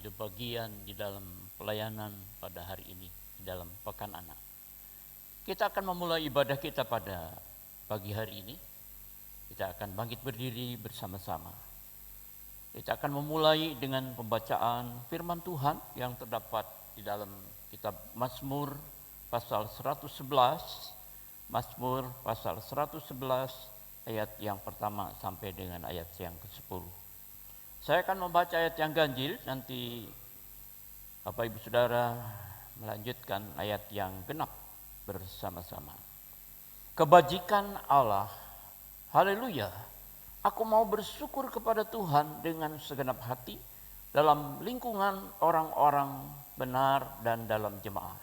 mengambil bagian di dalam pelayanan pada hari ini, di dalam Pekan Anak. Kita akan memulai ibadah kita pada pagi hari ini. Kita akan bangkit berdiri bersama-sama. Kita akan memulai dengan pembacaan firman Tuhan yang terdapat di dalam kitab Mazmur pasal 111, Mazmur pasal 111 ayat yang pertama sampai dengan ayat yang ke-10. Saya akan membaca ayat yang ganjil, nanti Bapak Ibu Saudara melanjutkan ayat yang genap bersama-sama. Kebajikan Allah, haleluya, aku mau bersyukur kepada Tuhan dengan segenap hati dalam lingkungan orang-orang benar dan dalam jemaah.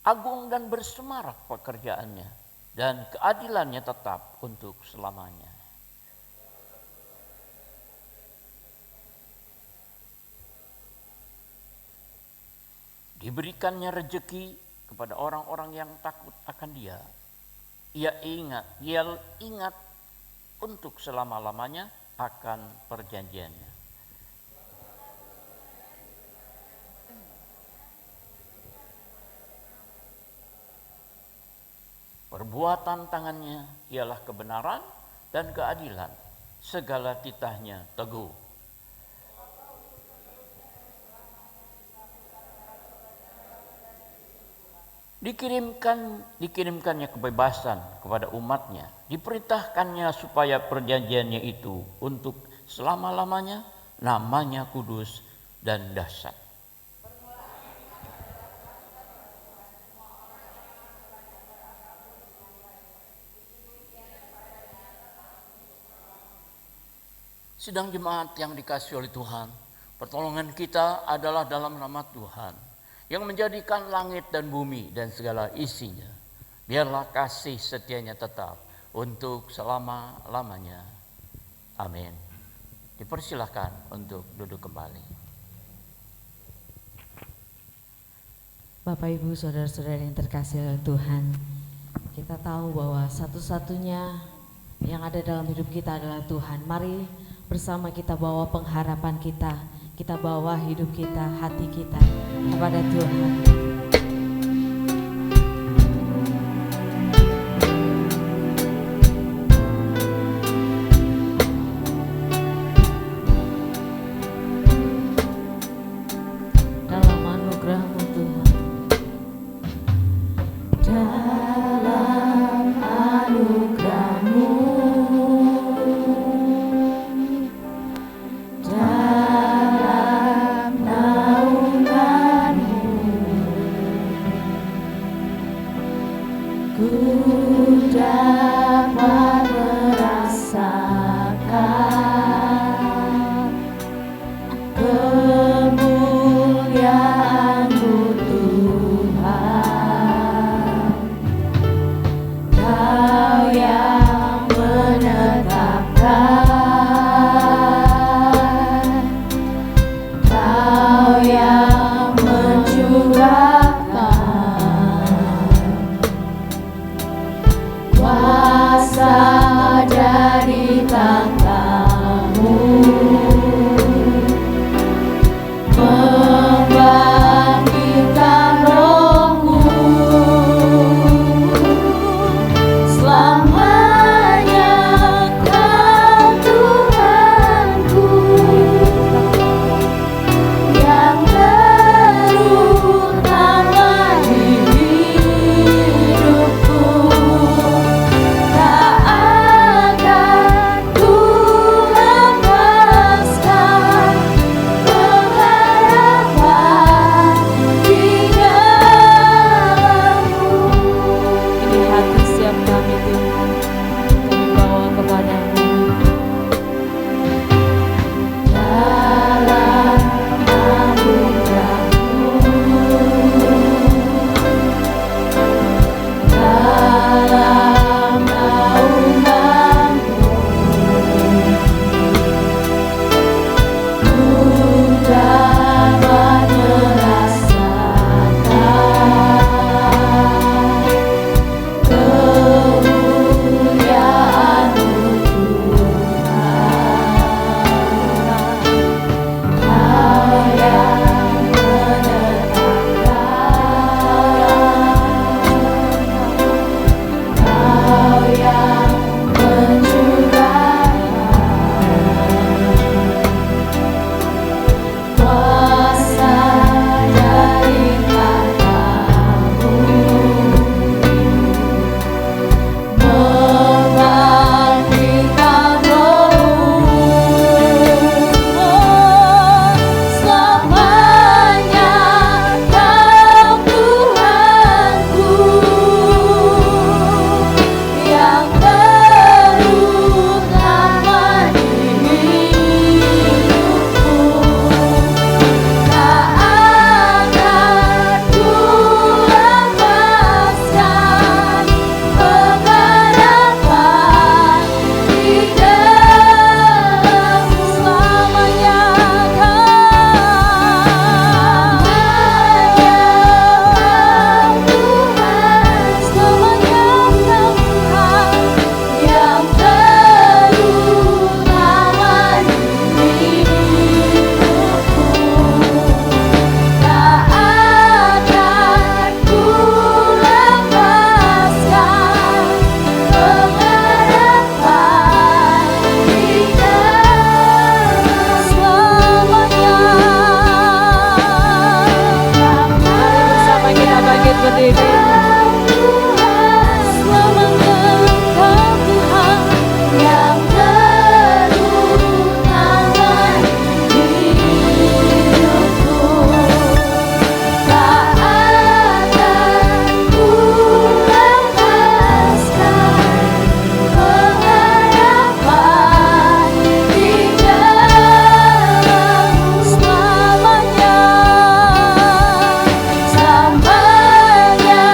Agung dan bersemarak pekerjaannya, dan keadilannya tetap untuk selamanya. Diberikannya rejeki kepada orang-orang yang takut akan Dia. Ia ingat untuk selama-lamanya akan perjanjiannya. Perbuatan tangannya ialah kebenaran dan keadilan, segala titahnya teguh. Dikirimkannya kebebasan kepada umatnya, diperintahkannya supaya perjanjiannya itu untuk selama-lamanya, namanya kudus dan dahsyat. Sidang jemaat yang dikasihi oleh Tuhan, pertolongan kita adalah dalam nama Tuhan yang menjadikan langit dan bumi dan segala isinya. Biarlah kasih setianya tetap untuk selama-lamanya. Amin. Dipersilahkan untuk duduk kembali. Bapak Ibu Saudara-saudara yang terkasih oleh Tuhan, kita tahu bahwa satu-satunya yang ada dalam hidup kita adalah Tuhan. Mari bersama kita bawa pengharapan kita bawa hidup kita, hati kita kepada Tuhan. Dalam anugerah-Mu Tuhan, dalam anugerah-Mu, dapat merasakan kemuliaan-Mu Tuhan. Kau yang menetapkan, Kau yang mencurahkan Selamanya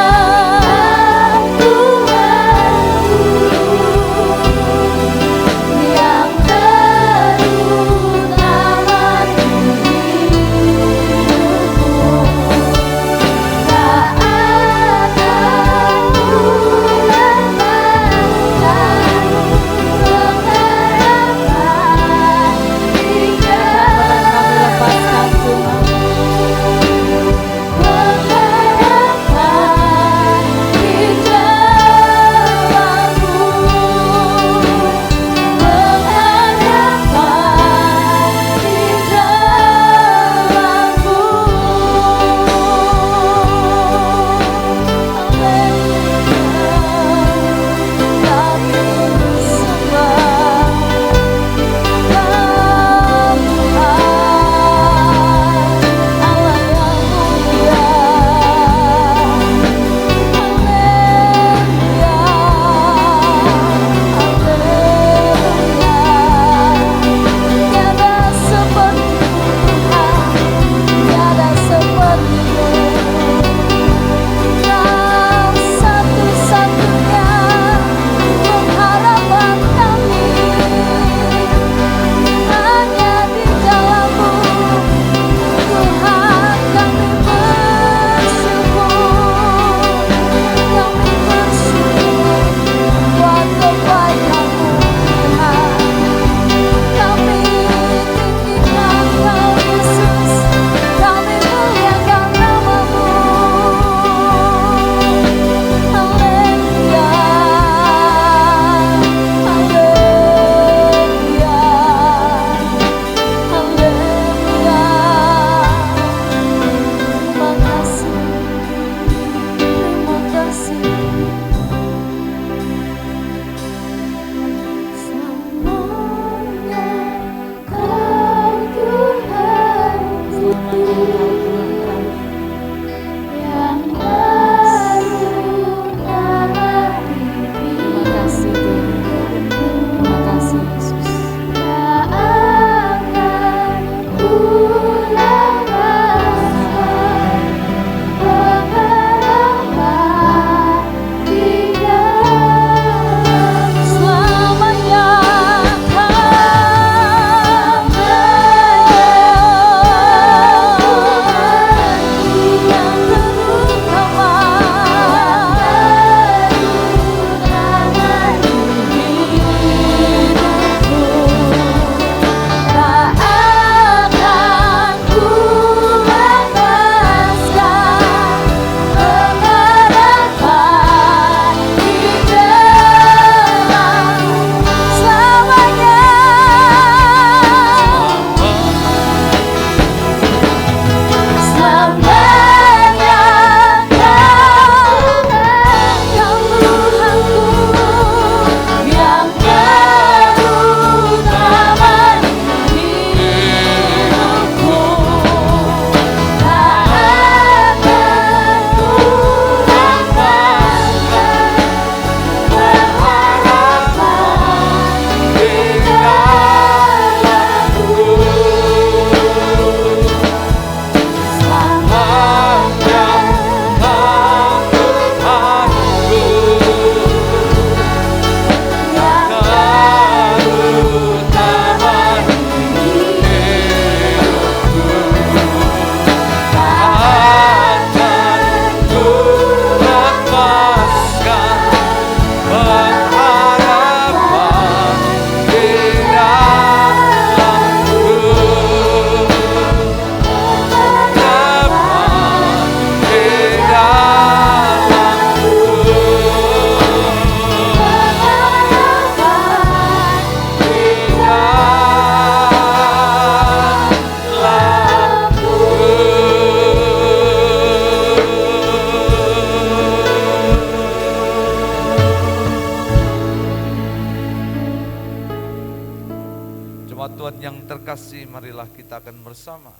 yang terkasih, marilah kita akan bersama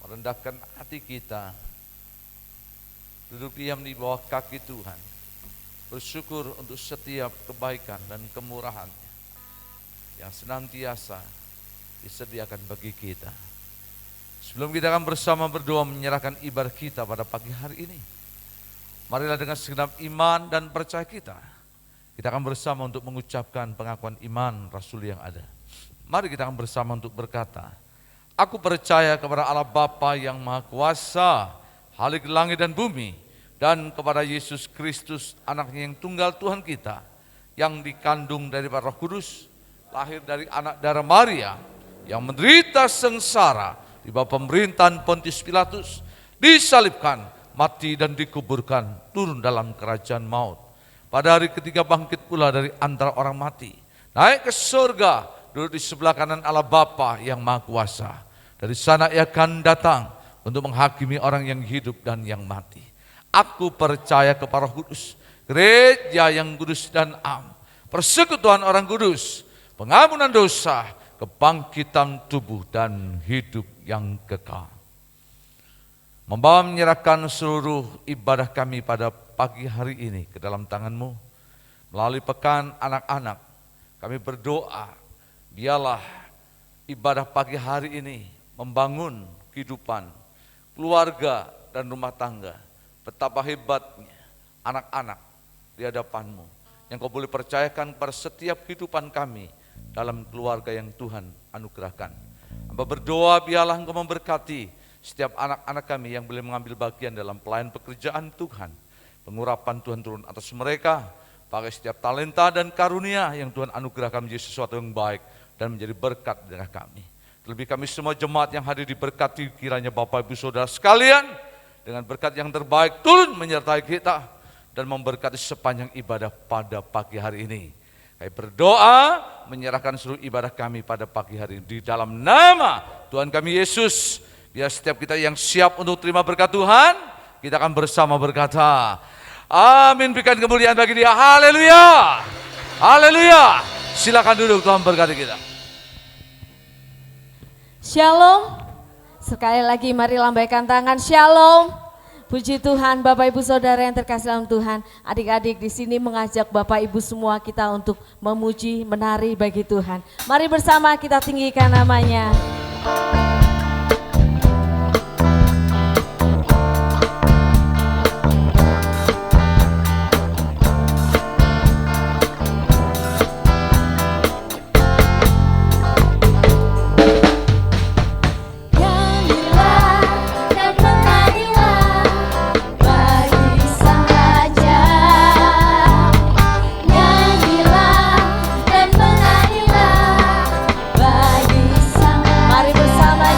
merendahkan hati kita, duduk diam di bawah kaki Tuhan, bersyukur untuk setiap kebaikan dan kemurahan-Nya yang senantiasa disediakan bagi kita. Sebelum kita akan bersama berdoa menyerahkan ibadah kita pada pagi hari ini, marilah dengan segenap iman dan percaya kita akan bersama untuk mengucapkan pengakuan iman Rasul yang ada. Mari kita akan bersama untuk berkata, aku percaya kepada Allah Bapa yang Maha Kuasa, Khalik langit dan bumi, dan kepada Yesus Kristus, anaknya yang tunggal Tuhan kita, yang dikandung dari Roh Kudus, lahir dari anak darah Maria, yang menderita sengsara di bawah pemerintahan Pontius Pilatus, disalibkan, mati dan dikuburkan, turun dalam kerajaan maut. Pada hari ketiga bangkit pula dari antara orang mati, naik ke surga, duduk di sebelah kanan Allah Bapa yang Maha Kuasa. Dari sana Ia akan datang untuk menghakimi orang yang hidup dan yang mati. Aku percaya kepada Roh Kudus, gereja yang kudus dan am, persekutuan orang kudus, pengampunan dosa, kebangkitan tubuh dan hidup yang kekal. Membawa menyerahkan seluruh ibadah kami pada pagi hari ini ke dalam tangan-Mu. Melalui pekan anak-anak, kami berdoa, biarlah ibadah pagi hari ini membangun kehidupan, keluarga dan rumah tangga. Betapa hebatnya anak-anak di hadapan-Mu, yang Kau boleh percayakan kepada setiap kehidupan kami dalam keluarga yang Tuhan anugerahkan. Hamba berdoa biarlah Engkau memberkati setiap anak-anak kami yang boleh mengambil bagian dalam pelayan pekerjaan Tuhan. Pengurapan Tuhan turun atas mereka, pakai setiap talenta dan karunia yang Tuhan anugerahkan menjadi sesuatu yang baik dan menjadi berkat di tengah kami. Terlebih kami semua jemaat yang hadir diberkati, kiranya Bapak Ibu Saudara sekalian dengan berkat yang terbaik turun menyertai kita dan memberkati sepanjang ibadah pada pagi hari ini. Kami berdoa menyerahkan seluruh ibadah kami pada pagi hari ini di dalam nama Tuhan kami Yesus. Biar setiap kita yang siap untuk terima berkat Tuhan, kita akan bersama berkata, amin, berikan kemuliaan bagi Dia. Haleluya, haleluya. Silakan duduk, Tuhan berkati kita. Shalom. Sekali lagi mari lambaikan tangan. Shalom. Puji Tuhan, Bapak Ibu Saudara yang terkasih dalam Tuhan. Adik-adik di sini mengajak Bapak Ibu semua kita untuk memuji, menari bagi Tuhan. Mari bersama kita tinggikan namanya. Mari bersama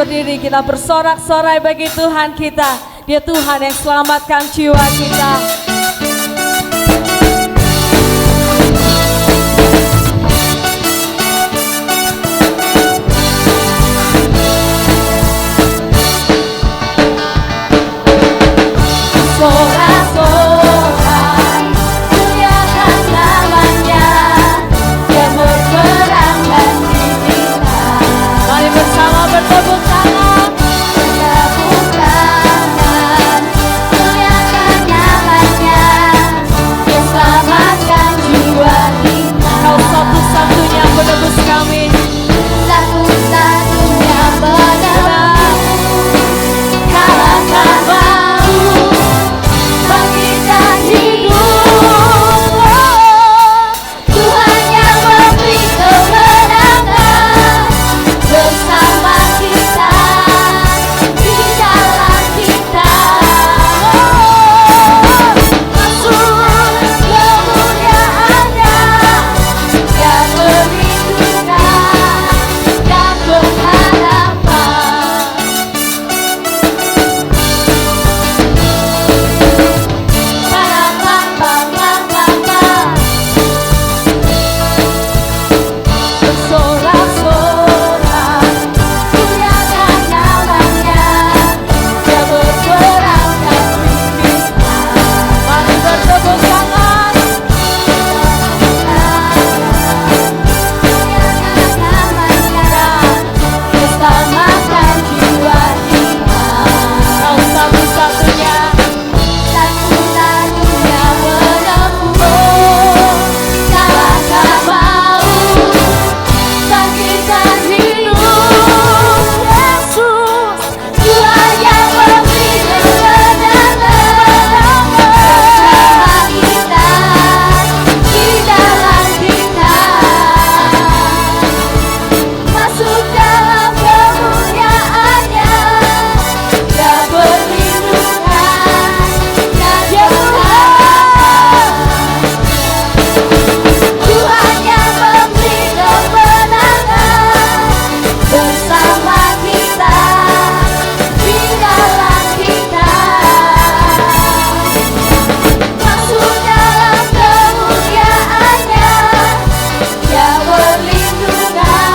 berdiri, kita bersorak-sorai bagi Tuhan kita. Dia Tuhan yang selamatkan jiwa kita. Sorak-sorai, muliakan namanya, Dia berperang bagi kita. Mari bersama bertepuk tangan. Bertepuk tangan, muliakan namanya, Dia selamatkan jiwa kita. Kau satu-satunya penebus kami, satu-satunya penebus, kalahkan maut, bangkitkan hidup. Tuhan yang memberi kemenangan bersama kita, di dalam kita. Masuk kemuliaannya, Dia perlindungan dan pengharapan. Bersorak-sorai, muliakan namanya, Dia berperang bagi kita. Mari bertepuk tangan. Muliakan namanya, Dia selamatkan jiwa kita. Kau satu-satunya, satu-satunya penebus, kalahkan maut, bangkitkan hidup. Yesus, Tuhan yang memberi kemenangan bersama kita, di dalam kita. Masuk dalam kemuliaannya, Dia perlindungan dan pengharapan. Tuhan yang memberi kemenangan bersama kita, di dalam kita. Masuk dalam kemuliaannya, Dia perlindungan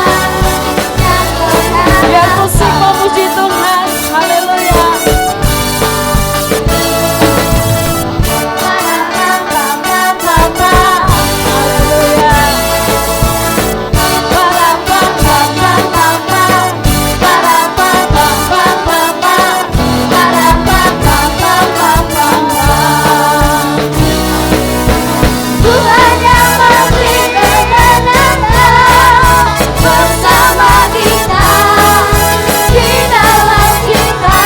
dan pengharapan. Biar musik memuji Tuhan, haleluya. Tuhan yang memberi kemenangan bersama kita, di dalam kita.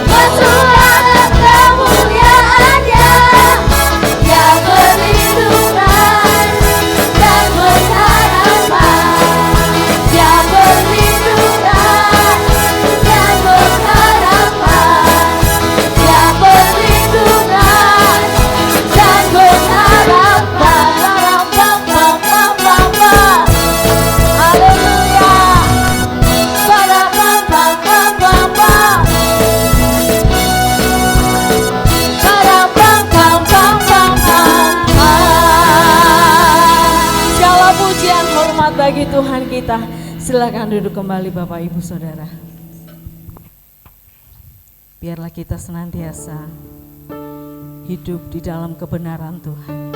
Masuk dalam kemuliaannya, Dia perlindungan dan pengharapan. Dia perlindungan dan pengharapan. Dia perlindungan dan pengharapan. Haleluya. Segala pujian hormat bagi Tuhan kita. Silakan duduk kembali Bapak Ibu Saudara. Biarlah kita senantiasa hidup di dalam kebenaran Tuhan,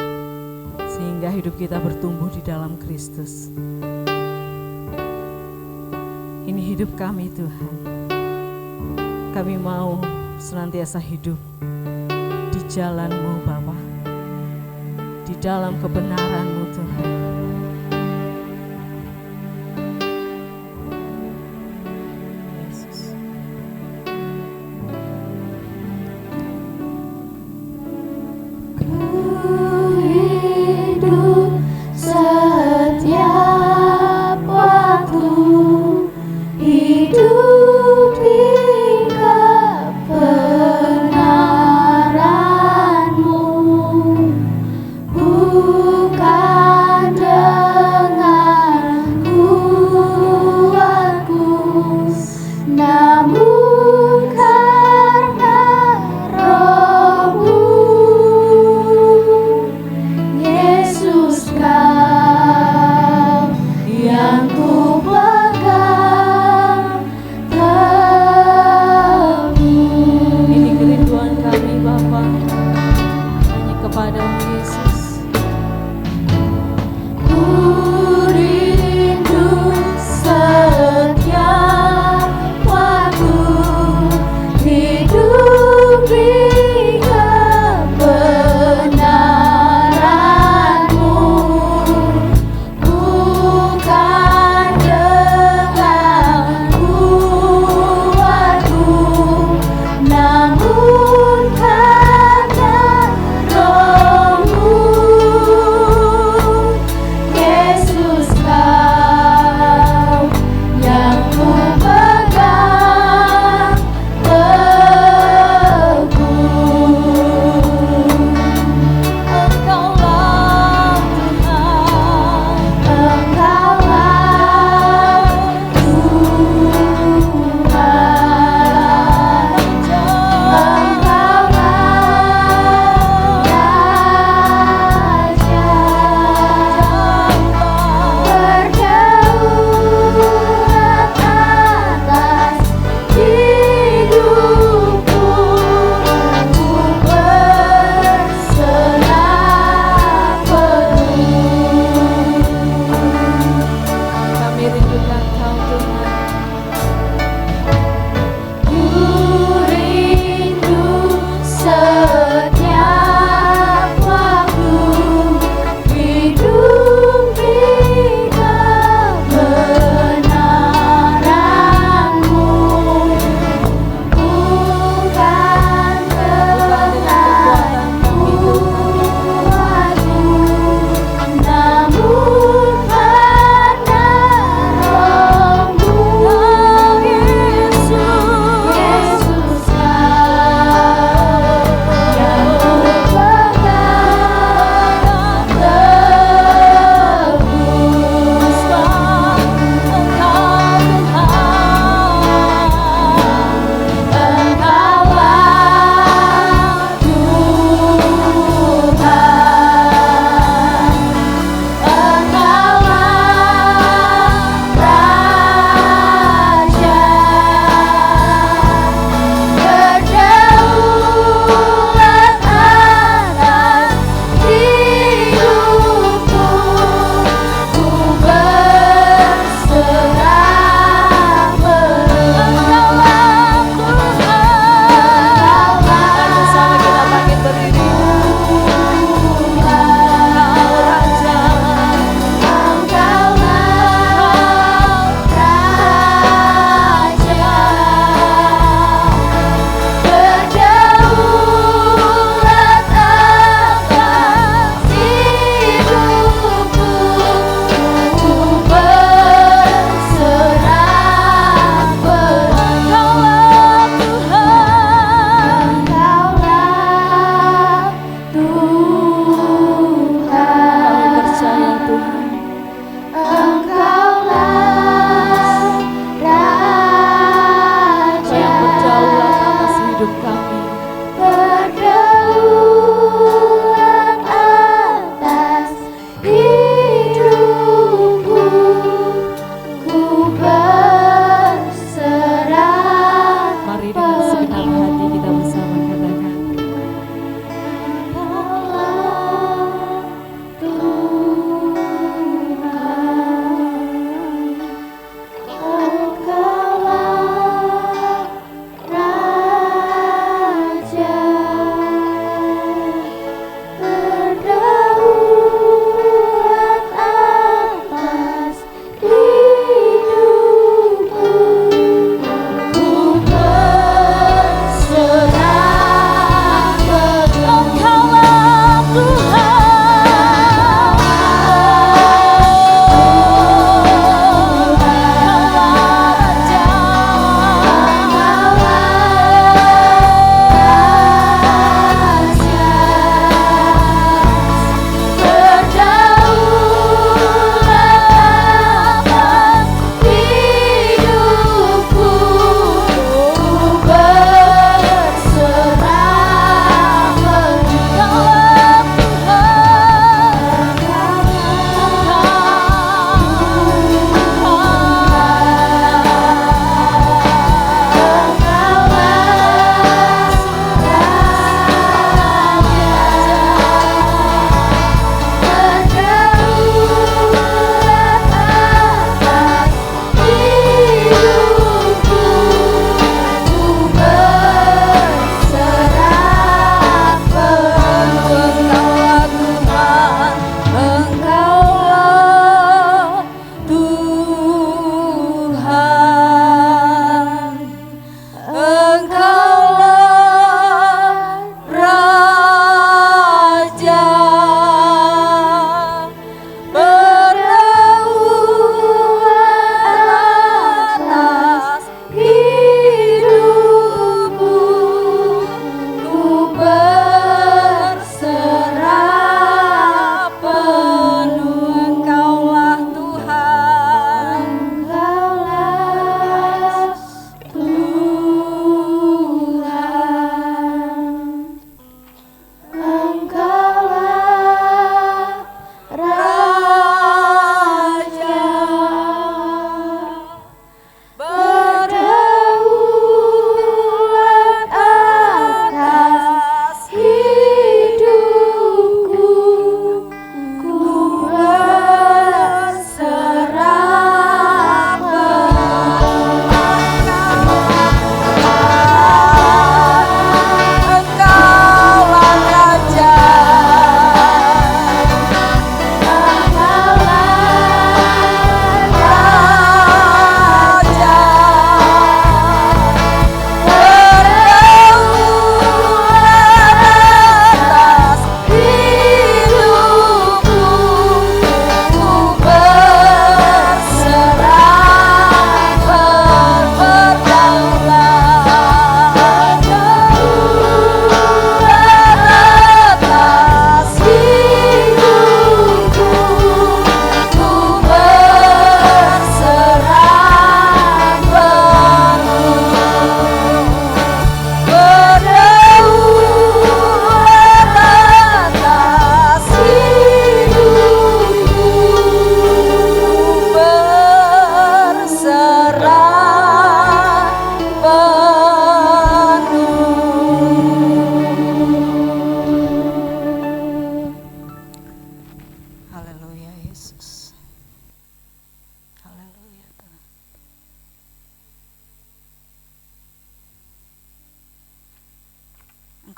sehingga hidup kita bertumbuh di dalam Kristus. Ini hidup kami Tuhan. Kami mau senantiasa hidup di jalan-Mu Bapa, di dalam kebenaran-Mu Tuhan. Yesus. Hidup setiap waktu, hidup di kebenaran-Mu, bukan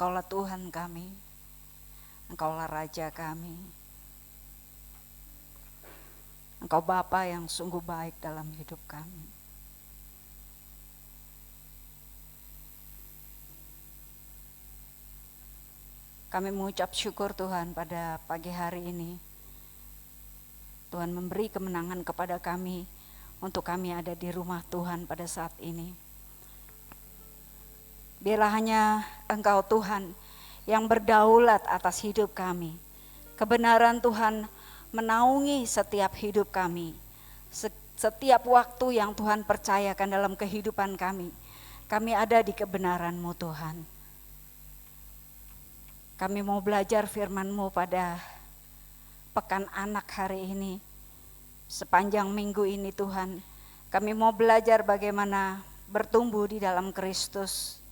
Engkaulah Tuhan kami, Engkaulah Raja kami, Engkau Bapa yang sungguh baik dalam hidup kami. Kami mengucap syukur Tuhan pada pagi hari ini. Tuhan memberi kemenangan kepada kami untuk kami ada di rumah Tuhan pada saat ini. Biarlah hanya Engkau Tuhan yang berdaulat atas hidup kami. Kebenaran Tuhan menaungi setiap hidup kami. Setiap waktu yang Tuhan percayakan dalam kehidupan kami. Kami ada di kebenaran-Mu Tuhan. Kami mau belajar firman-Mu pada pekan anak hari ini. Sepanjang minggu ini Tuhan, kami mau belajar bagaimana bertumbuh di dalam Kristus.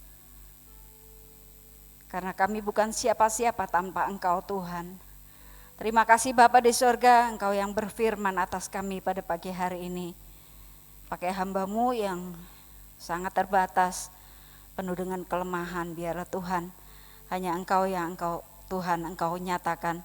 Karena kami bukan siapa-siapa tanpa Engkau Tuhan. Terima kasih Bapa di sorga, Engkau yang berfirman atas kami pada pagi hari ini. Pakai hamba-Mu yang sangat terbatas, penuh dengan kelemahan, biarlah Tuhan, hanya Engkau yang Tuhan Engkau nyatakan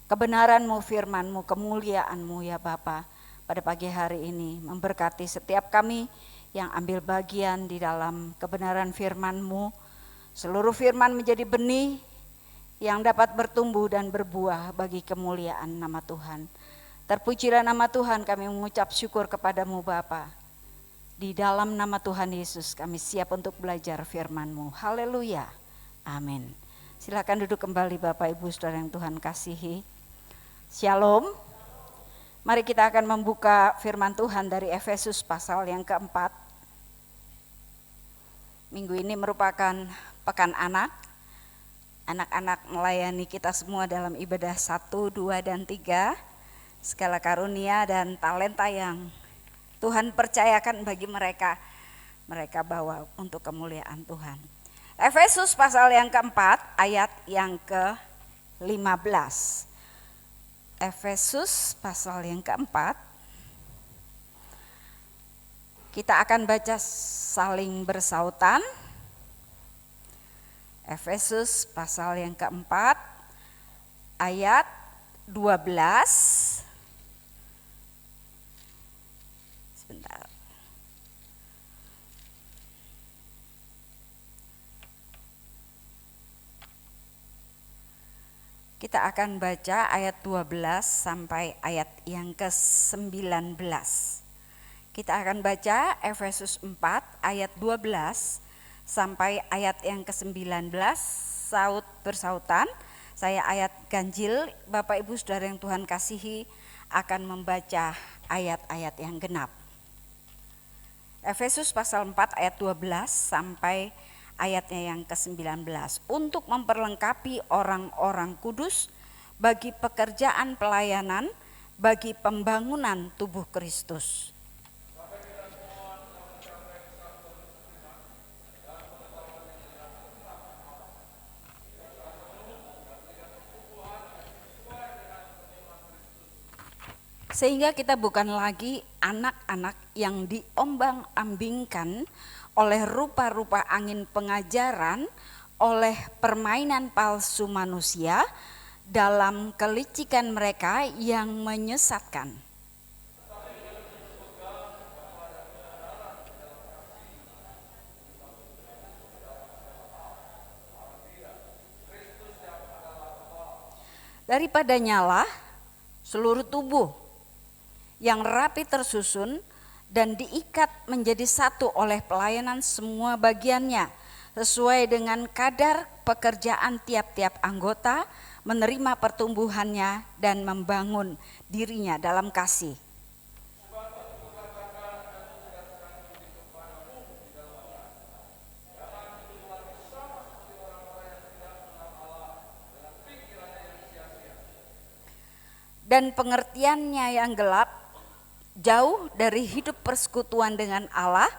kebenaran-Mu, firman-Mu, kemuliaan-Mu ya Bapa pada pagi hari ini. Memberkati setiap kami yang ambil bagian di dalam kebenaran firman-Mu. Seluruh firman menjadi benih yang dapat bertumbuh dan berbuah bagi kemuliaan nama Tuhan. Terpujilah nama Tuhan, kami mengucap syukur kepadamu Bapa. Di dalam nama Tuhan Yesus kami siap untuk belajar firman-Mu. Haleluya. Amin. Silakan duduk kembali Bapak Ibu Saudara yang Tuhan kasihi. Shalom. Mari kita akan membuka firman Tuhan dari Efesus pasal yang keempat. Minggu ini merupakan pekan anak. Anak-anak melayani kita semua dalam ibadah 1, 2, dan 3. Segala karunia dan talenta yang Tuhan percayakan bagi mereka bawa untuk kemuliaan Tuhan. Efesus pasal yang keempat ayat yang ke-15. Efesus pasal yang keempat. Kita akan baca saling bersautan. Efesus pasal yang keempat ayat 12. Sebentar. Kita akan baca ayat 12 sampai ayat yang ke-19. Kita akan baca Efesus 4 ayat 12 sampai ayat yang ke-19, saut bersautan. Saya ayat ganjil, Bapak Ibu Saudara yang Tuhan kasihi akan membaca ayat-ayat yang genap. Efesus pasal 4 ayat 12 sampai ayatnya yang ke-19. Untuk memperlengkapi orang-orang kudus bagi pekerjaan pelayanan, bagi pembangunan tubuh Kristus. Sehingga kita bukan lagi anak-anak yang diombang-ambingkan oleh rupa-rupa angin pengajaran, oleh permainan palsu manusia dalam kelicikan mereka yang menyesatkan. Daripadanya lah seluruh tubuh yang rapi tersusun dan diikat menjadi satu oleh pelayanan semua bagiannya sesuai dengan kadar pekerjaan tiap-tiap anggota, menerima pertumbuhannya dan membangun dirinya dalam kasih. Dan pengertiannya yang gelap, jauh dari hidup persekutuan dengan Allah,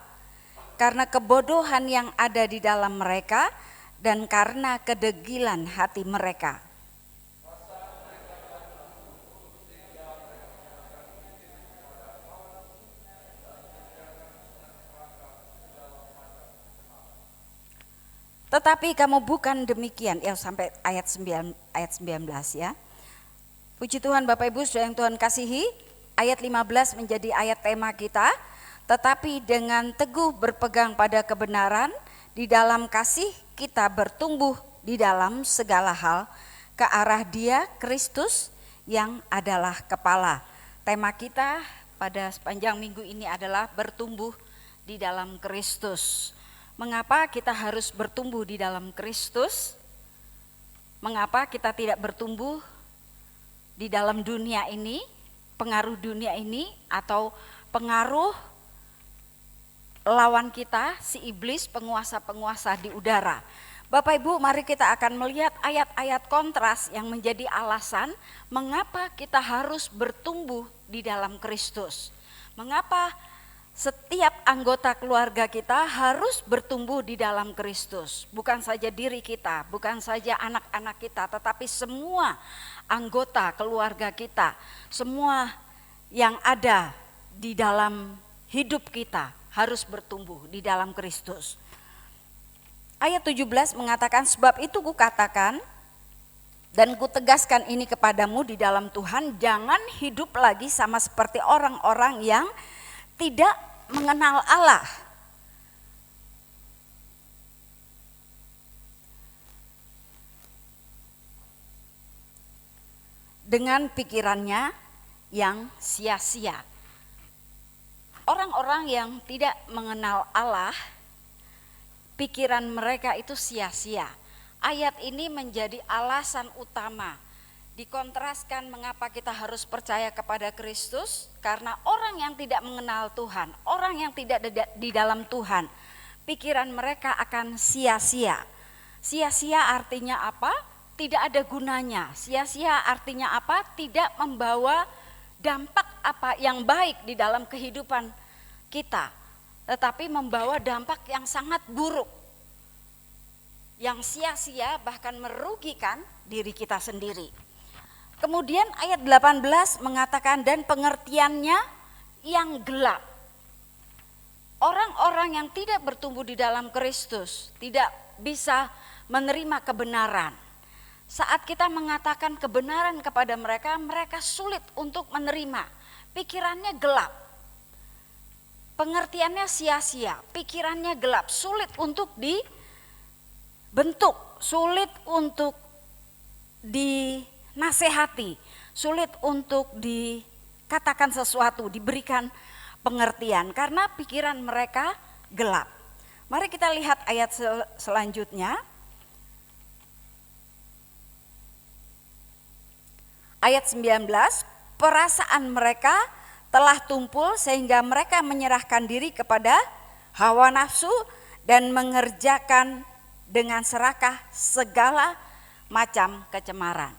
karena kebodohan yang ada di dalam mereka dan karena kedegilan hati mereka. Tetapi kamu bukan demikian, ya sampai ayat 19 ya. Puji Tuhan Bapak Ibu Saudara yang Tuhan kasihi, ayat 15 menjadi ayat tema kita. Tetapi dengan teguh berpegang pada kebenaran, di dalam kasih kita bertumbuh di dalam segala hal ke arah Dia, Kristus yang adalah kepala. Tema kita pada sepanjang minggu ini adalah bertumbuh di dalam Kristus. Mengapa kita harus bertumbuh di dalam Kristus? Mengapa kita tidak bertumbuh di dalam dunia ini, pengaruh dunia ini, atau pengaruh lawan kita, si iblis, penguasa-penguasa di udara. Bapak Ibu, mari kita akan melihat ayat-ayat kontras yang menjadi alasan mengapa kita harus bertumbuh di dalam Kristus. Mengapa setiap anggota keluarga kita harus bertumbuh di dalam Kristus. Bukan saja diri kita, bukan saja anak-anak kita, tetapi semua anggota keluarga kita, semua yang ada di dalam hidup kita harus bertumbuh di dalam Kristus. Ayat 17 mengatakan, sebab itu kukatakan dan kutegaskan ini kepadamu di dalam Tuhan, jangan hidup lagi sama seperti orang-orang yang tidak mengenal Allah. Dengan pikirannya yang sia-sia. Orang-orang yang tidak mengenal Allah, pikiran mereka itu sia-sia. Ayat ini menjadi alasan utama dikontraskan mengapa kita harus percaya kepada Kristus, karena orang yang tidak mengenal Tuhan, orang yang tidak di dalam Tuhan, pikiran mereka akan sia-sia. Sia-sia artinya apa? Tidak ada gunanya. Sia-sia artinya apa? Tidak membawa dampak apa yang baik di dalam kehidupan kita, tetapi membawa dampak yang sangat buruk, yang sia-sia bahkan merugikan diri kita sendiri. Kemudian ayat 18 mengatakan dan pengertiannya yang gelap. Orang-orang yang tidak bertumbuh di dalam Kristus tidak bisa menerima kebenaran. Saat kita mengatakan kebenaran kepada mereka, mereka sulit untuk menerima. Pikirannya gelap. Pengertiannya sia-sia, pikirannya gelap, sulit untuk dibentuk, sulit untuk dinasehati, sulit untuk dikatakan sesuatu, diberikan pengertian karena pikiran mereka gelap. Mari kita lihat ayat selanjutnya. Ayat 19, perasaan mereka telah tumpul sehingga mereka menyerahkan diri kepada hawa nafsu dan mengerjakan dengan serakah segala macam kecemaran.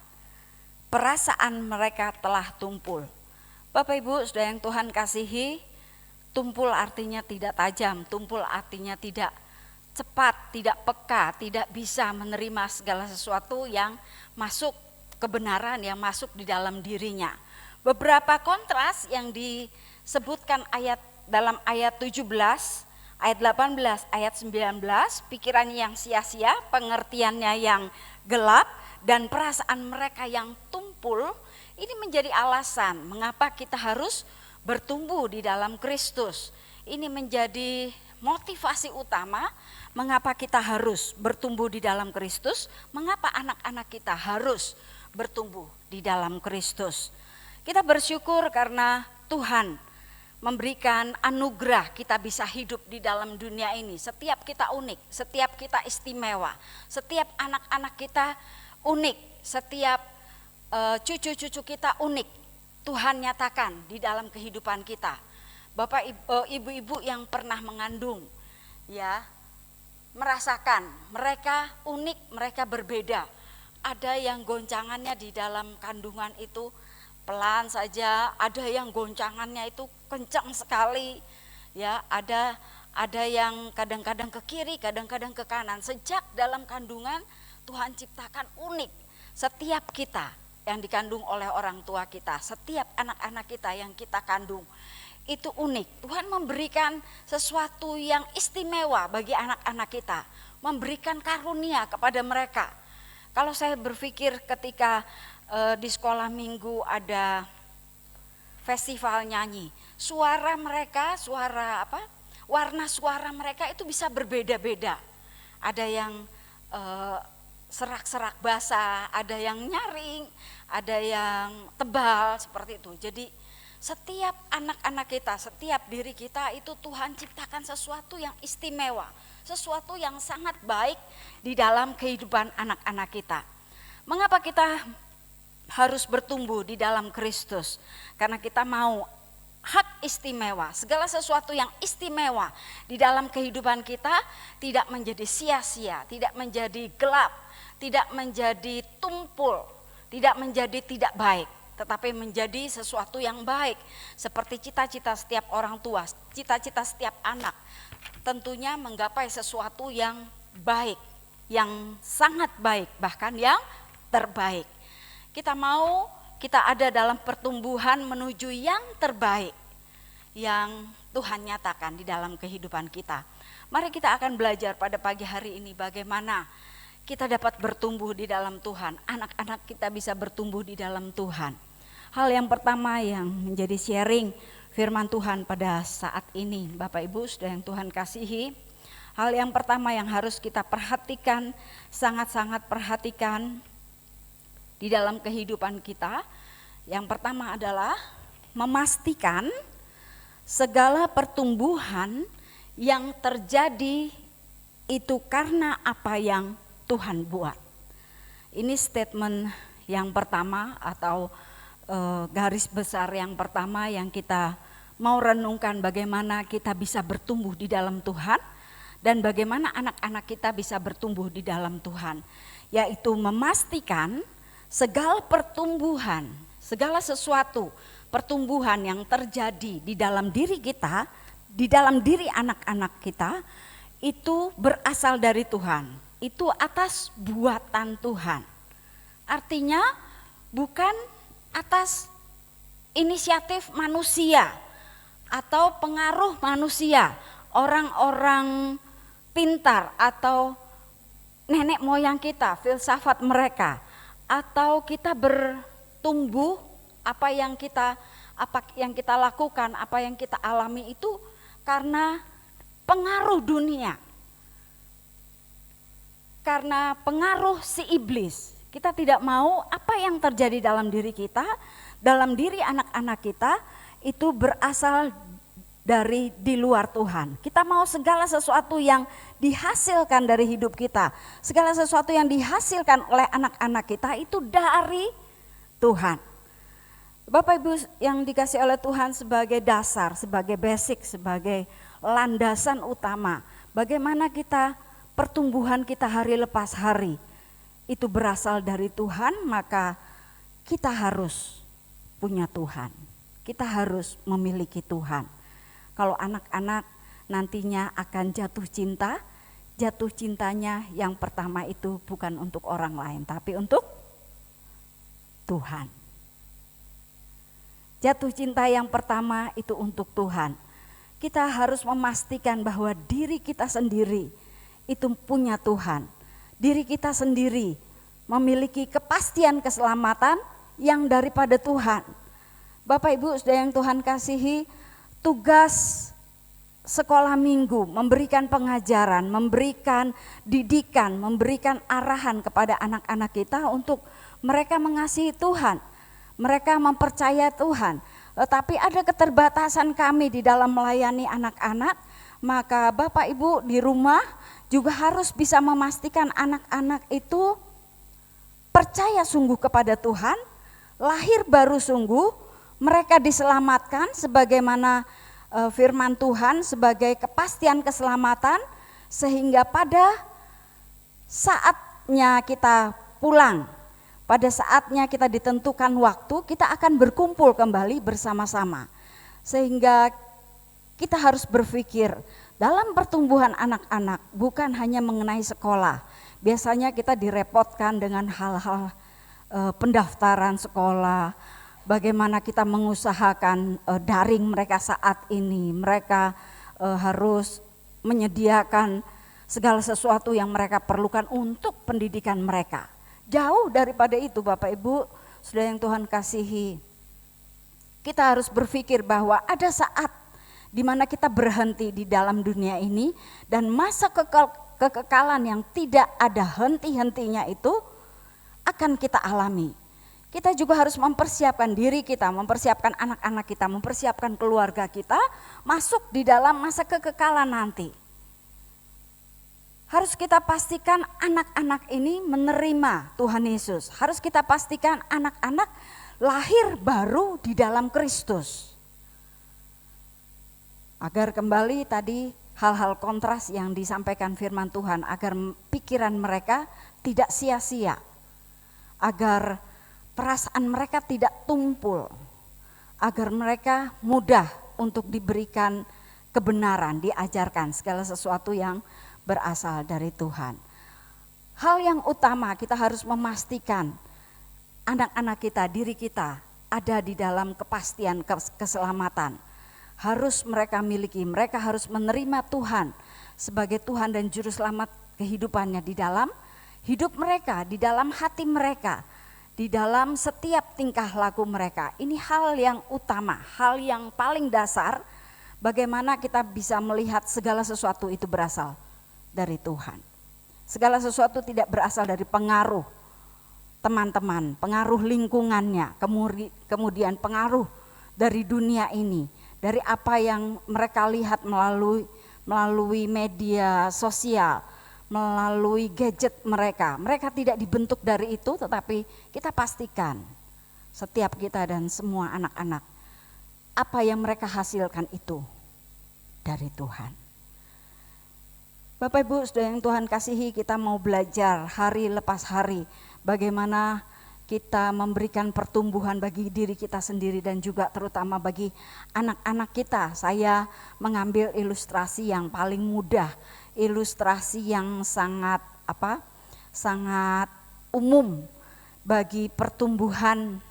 Perasaan mereka telah tumpul. Bapak Ibu Saudara yang Tuhan kasihi, tumpul artinya tidak tajam, tumpul artinya tidak cepat, tidak peka, tidak bisa menerima segala sesuatu yang masuk, kebenaran yang masuk di dalam dirinya. Beberapa kontras yang disebutkan dalam ayat 17, ayat 18, ayat 19, pikirannya yang sia-sia, pengertiannya yang gelap, dan perasaan mereka yang tumpul, ini menjadi alasan mengapa kita harus bertumbuh di dalam Kristus. Ini menjadi motivasi utama mengapa kita harus bertumbuh di dalam Kristus, mengapa anak-anak kita harus bertumbuh di dalam Kristus. Kita bersyukur karena Tuhan memberikan anugerah kita bisa hidup di dalam dunia ini. Setiap kita unik, setiap kita istimewa, setiap anak-anak kita unik, setiap cucu-cucu kita unik. Tuhan nyatakan di dalam kehidupan kita. Bapak ibu-ibu yang pernah mengandung ya merasakan mereka unik, mereka berbeda. Ada yang goncangannya di dalam kandungan itu pelan saja, ada yang goncangannya itu kencang sekali, ya ada yang kadang-kadang ke kiri, kadang-kadang ke kanan. Sejak dalam kandungan Tuhan ciptakan unik. Setiap kita yang dikandung oleh orang tua kita, setiap anak-anak kita yang kita kandung, itu unik. Tuhan memberikan sesuatu yang istimewa bagi anak-anak kita, memberikan karunia kepada mereka. Kalau saya berpikir ketika di sekolah minggu ada festival nyanyi, suara mereka, warna suara mereka itu bisa berbeda-beda. Ada yang serak-serak basah, ada yang nyaring, ada yang tebal seperti itu. Jadi setiap anak-anak kita, setiap diri kita itu Tuhan ciptakan sesuatu yang istimewa, sesuatu yang sangat baik di dalam kehidupan anak-anak kita. Mengapa kita harus bertumbuh di dalam Kristus? Karena kita mau hak istimewa, segala sesuatu yang istimewa di dalam kehidupan kita tidak menjadi sia-sia, tidak menjadi gelap, tidak menjadi tumpul, tidak menjadi tidak baik, tetapi menjadi sesuatu yang baik. Seperti cita-cita setiap orang tua, cita-cita setiap anak, tentunya menggapai sesuatu yang baik, yang sangat baik, bahkan yang terbaik. Kita ada dalam pertumbuhan menuju yang terbaik yang Tuhan nyatakan di dalam kehidupan kita. Mari kita akan belajar pada pagi hari ini bagaimana kita dapat bertumbuh di dalam Tuhan, anak-anak kita bisa bertumbuh di dalam Tuhan. Hal yang pertama yang menjadi sharing firman Tuhan pada saat ini, Bapak Ibu Saudara yang Tuhan kasihi, hal yang pertama yang harus kita perhatikan, sangat-sangat perhatikan di dalam kehidupan kita, yang pertama adalah memastikan segala pertumbuhan yang terjadi itu karena apa yang Tuhan buat. Ini statement yang pertama atau garis besar yang pertama yang kita mau renungkan, bagaimana kita bisa bertumbuh di dalam Tuhan dan bagaimana anak-anak kita bisa bertumbuh di dalam Tuhan, yaitu memastikan segala pertumbuhan, segala sesuatu pertumbuhan yang terjadi di dalam diri kita, di dalam diri anak-anak kita itu berasal dari Tuhan, itu atas buatan Tuhan. Artinya bukan atas inisiatif manusia atau pengaruh manusia, orang-orang pintar atau nenek moyang kita, filsafat mereka, atau kita bertumbuh apa yang kita lakukan, apa yang kita alami itu karena pengaruh dunia, karena pengaruh si iblis. Kita tidak mau apa yang terjadi dalam diri kita, dalam diri anak-anak kita itu berasal dari di luar Tuhan. Kita mau segala sesuatu yang dihasilkan dari hidup kita, segala sesuatu yang dihasilkan oleh anak-anak kita itu dari Tuhan. Bapak Ibu yang dikasih oleh Tuhan, sebagai dasar, sebagai basic, sebagai landasan utama, bagaimana kita pertumbuhan kita hari lepas hari itu berasal dari Tuhan, maka kita harus punya Tuhan, kita harus memiliki Tuhan. Kalau anak-anak nantinya akan jatuh cinta, jatuh cintanya yang pertama itu bukan untuk orang lain, tapi untuk Tuhan. Jatuh cinta yang pertama itu untuk Tuhan. Kita harus memastikan bahwa diri kita sendiri itu punya Tuhan. Diri kita sendiri memiliki kepastian keselamatan yang daripada Tuhan. Bapak Ibu Saudara yang Tuhan kasihi, tugas sekolah minggu memberikan pengajaran, memberikan didikan, memberikan arahan kepada anak-anak kita untuk mereka mengasihi Tuhan, mereka mempercaya Tuhan. Tetapi ada keterbatasan kami di dalam melayani anak-anak, maka Bapak Ibu di rumah juga harus bisa memastikan anak-anak itu percaya sungguh kepada Tuhan, lahir baru sungguh, mereka diselamatkan sebagaimana firman Tuhan sebagai kepastian keselamatan, sehingga pada saatnya kita pulang, pada saatnya kita ditentukan waktu, kita akan berkumpul kembali bersama-sama. Sehingga kita harus berpikir dalam pertumbuhan anak-anak bukan hanya mengenai sekolah. Biasanya kita direpotkan dengan hal-hal pendaftaran sekolah, bagaimana kita mengusahakan daring mereka saat ini. Mereka harus menyediakan segala sesuatu yang mereka perlukan untuk pendidikan mereka. Jauh daripada itu Bapak Ibu, saudara yang Tuhan kasihi, kita harus berpikir bahwa ada saat di mana kita berhenti di dalam dunia ini dan masa kekekalan yang tidak ada henti-hentinya itu akan kita alami. Kita juga harus mempersiapkan diri kita, mempersiapkan anak-anak kita, mempersiapkan keluarga kita masuk di dalam masa kekekalan nanti. Harus kita pastikan anak-anak ini menerima Tuhan Yesus. Harus kita pastikan anak-anak lahir baru di dalam Kristus. Agar kembali tadi hal-hal kontras yang disampaikan firman Tuhan, agar pikiran mereka tidak sia-sia, agar perasaan mereka tidak tumpul, agar mereka mudah untuk diberikan kebenaran, diajarkan segala sesuatu yang berasal dari Tuhan. Hal yang utama kita harus memastikan anak-anak kita, diri kita ada di dalam kepastian keselamatan. Harus mereka miliki, mereka harus menerima Tuhan sebagai Tuhan dan Juru Selamat kehidupannya di dalam hidup mereka, di dalam hati mereka, di dalam setiap tingkah laku mereka. Ini hal yang utama, hal yang paling dasar bagaimana kita bisa melihat segala sesuatu itu berasal dari Tuhan. Segala sesuatu tidak berasal dari pengaruh teman-teman, pengaruh lingkungannya, kemudian pengaruh dari dunia ini, dari apa yang mereka lihat melalui media sosial, melalui gadget mereka. Mereka tidak dibentuk dari itu, tetapi kita pastikan setiap kita dan semua anak-anak, apa yang mereka hasilkan itu dari Tuhan. Bapak Ibu saudara yang Tuhan kasihi, kita mau belajar hari lepas hari bagaimana kita memberikan pertumbuhan bagi diri kita sendiri dan juga terutama bagi anak-anak kita. Saya mengambil ilustrasi yang paling mudah, ilustrasi yang sangat umum bagi pertumbuhan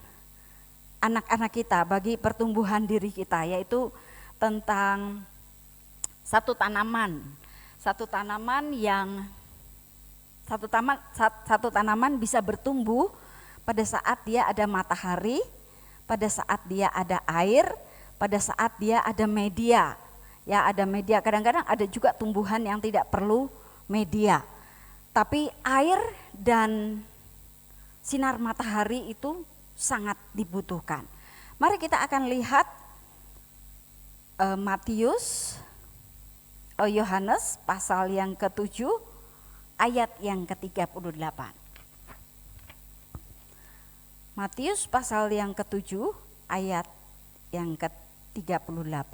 anak-anak kita, bagi pertumbuhan diri kita, yaitu tentang satu tanaman bisa bertumbuh pada saat dia ada matahari, pada saat dia ada air, pada saat dia ada media. Ya, ada media. Kadang-kadang ada juga tumbuhan yang tidak perlu media. Tapi air dan sinar matahari itu sangat dibutuhkan. Mari kita akan lihat Yohanes pasal yang ke-7 ayat yang ke-38. Matius pasal yang ke-7 ayat yang ke-38.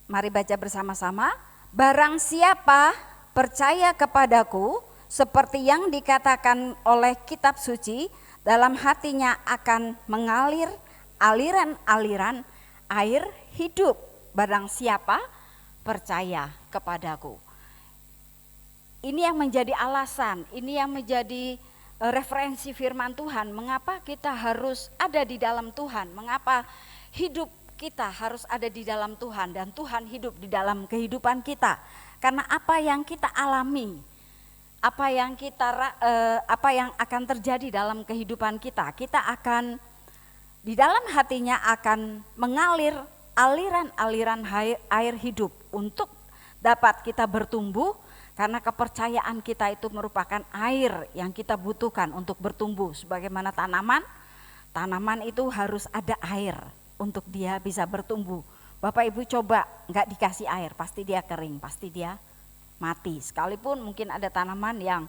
Mari baca bersama-sama. Barang siapa percaya kepadaku, seperti yang dikatakan oleh kitab suci, dalam hatinya akan mengalir aliran-aliran air hidup. Barang siapa percaya kepadaku. Ini yang menjadi alasan, ini yang menjadi referensi firman Tuhan. Mengapa kita harus ada di dalam Tuhan? Mengapa hidup kita harus ada di dalam Tuhan dan Tuhan hidup di dalam kehidupan kita? Karena apa yang kita alami, apa yang akan terjadi dalam kehidupan kita, kita akan di dalam hatinya akan mengalir aliran-aliran air hidup untuk dapat kita bertumbuh, karena kepercayaan kita itu merupakan air yang kita butuhkan untuk bertumbuh. Sebagaimana tanaman itu harus ada air untuk dia bisa bertumbuh. Bapak Ibu coba nggak dikasih air, pasti dia kering, pasti dia mati. Sekalipun mungkin ada tanaman yang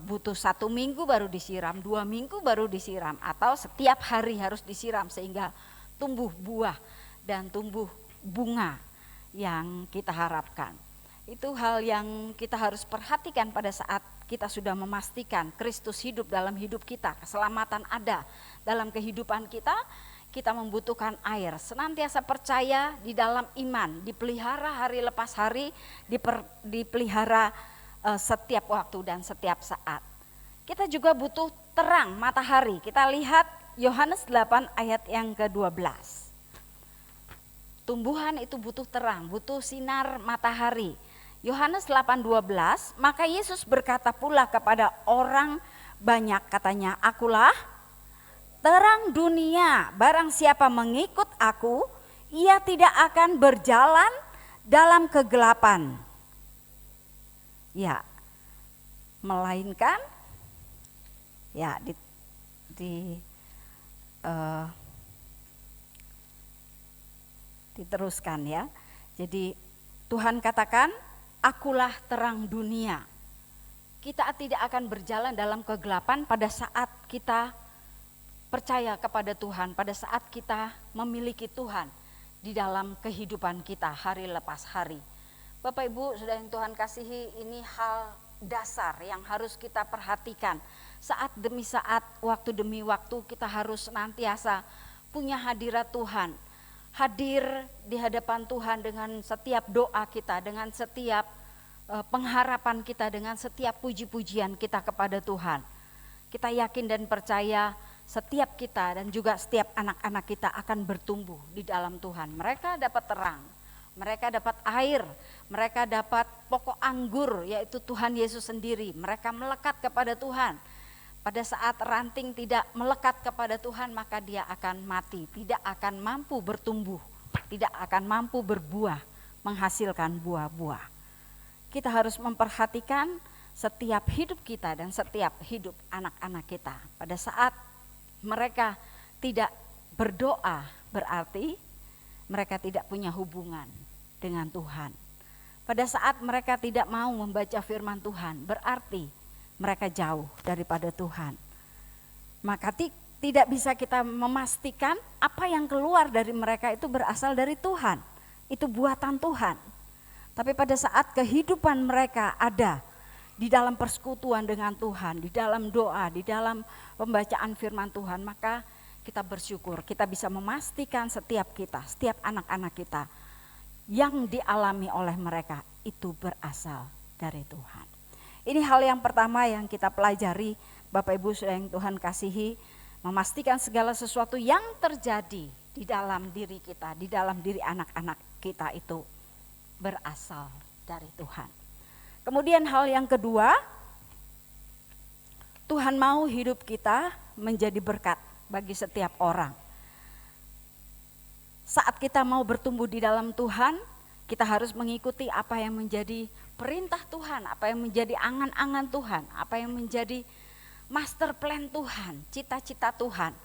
butuh 1 minggu baru disiram, 2 minggu baru disiram, atau setiap hari harus disiram sehingga tumbuh buah dan tumbuh bunga yang kita harapkan. Itu hal yang kita harus perhatikan pada saat kita sudah memastikan Kristus hidup dalam hidup kita, keselamatan ada dalam kehidupan kita. Kita membutuhkan air, senantiasa percaya di dalam iman, dipelihara hari lepas hari, dipelihara setiap waktu dan setiap saat. kita juga butuh terang matahari. Kita lihat Yohanes 8 ayat yang ke-12. Tumbuhan itu butuh terang, butuh sinar matahari. Yohanes 8:12, maka Yesus berkata pula kepada orang banyak, katanya, akulah terang dunia, barang siapa mengikut aku, ia tidak akan berjalan dalam kegelapan. Ya, melainkan ya diteruskan ya. Jadi Tuhan katakan, akulah terang dunia. Kita tidak akan berjalan dalam kegelapan pada saat kita percaya kepada Tuhan, pada saat kita memiliki Tuhan di dalam kehidupan kita hari lepas hari. Bapak Ibu, saudara yang Tuhan kasihi, ini hal dasar yang harus kita perhatikan. Saat demi saat, waktu demi waktu, kita harus senantiasa punya hadirat Tuhan. Hadir di hadapan Tuhan dengan setiap doa kita, dengan setiap pengharapan kita, dengan setiap puji-pujian kita kepada Tuhan. Kita yakin dan percaya setiap kita dan juga setiap anak-anak kita akan bertumbuh di dalam Tuhan. Mereka dapat terang, mereka dapat air, mereka dapat pokok anggur, yaitu Tuhan Yesus sendiri. Mereka melekat kepada Tuhan. Pada saat ranting tidak melekat kepada Tuhan, maka dia akan mati, tidak akan mampu bertumbuh, tidak akan mampu berbuah, menghasilkan buah-buah. Kita harus memperhatikan setiap hidup kita dan setiap hidup anak-anak kita. Pada saat mereka tidak berdoa, berarti mereka tidak punya hubungan dengan Tuhan. Pada saat mereka tidak mau membaca firman Tuhan, berarti mereka jauh daripada Tuhan. Maka tidak bisa kita memastikan apa yang keluar dari mereka itu berasal dari Tuhan. Itu buatan Tuhan. Tapi pada saat kehidupan mereka ada di dalam persekutuan dengan Tuhan, di dalam doa, di dalam pembacaan firman Tuhan, maka kita bersyukur, kita bisa memastikan setiap kita, setiap anak-anak kita yang dialami oleh mereka itu berasal dari Tuhan. Ini hal yang pertama yang kita pelajari, Bapak Ibu yang Tuhan kasihi, memastikan segala sesuatu yang terjadi di dalam diri kita, di dalam diri anak-anak kita itu berasal dari Tuhan. Kemudian hal yang kedua, Tuhan mau hidup kita menjadi berkat bagi setiap orang. Saat kita mau bertumbuh di dalam Tuhan, kita harus mengikuti apa yang menjadi perintah Tuhan, apa yang menjadi angan-angan Tuhan, apa yang menjadi master plan Tuhan, cita-cita Tuhan.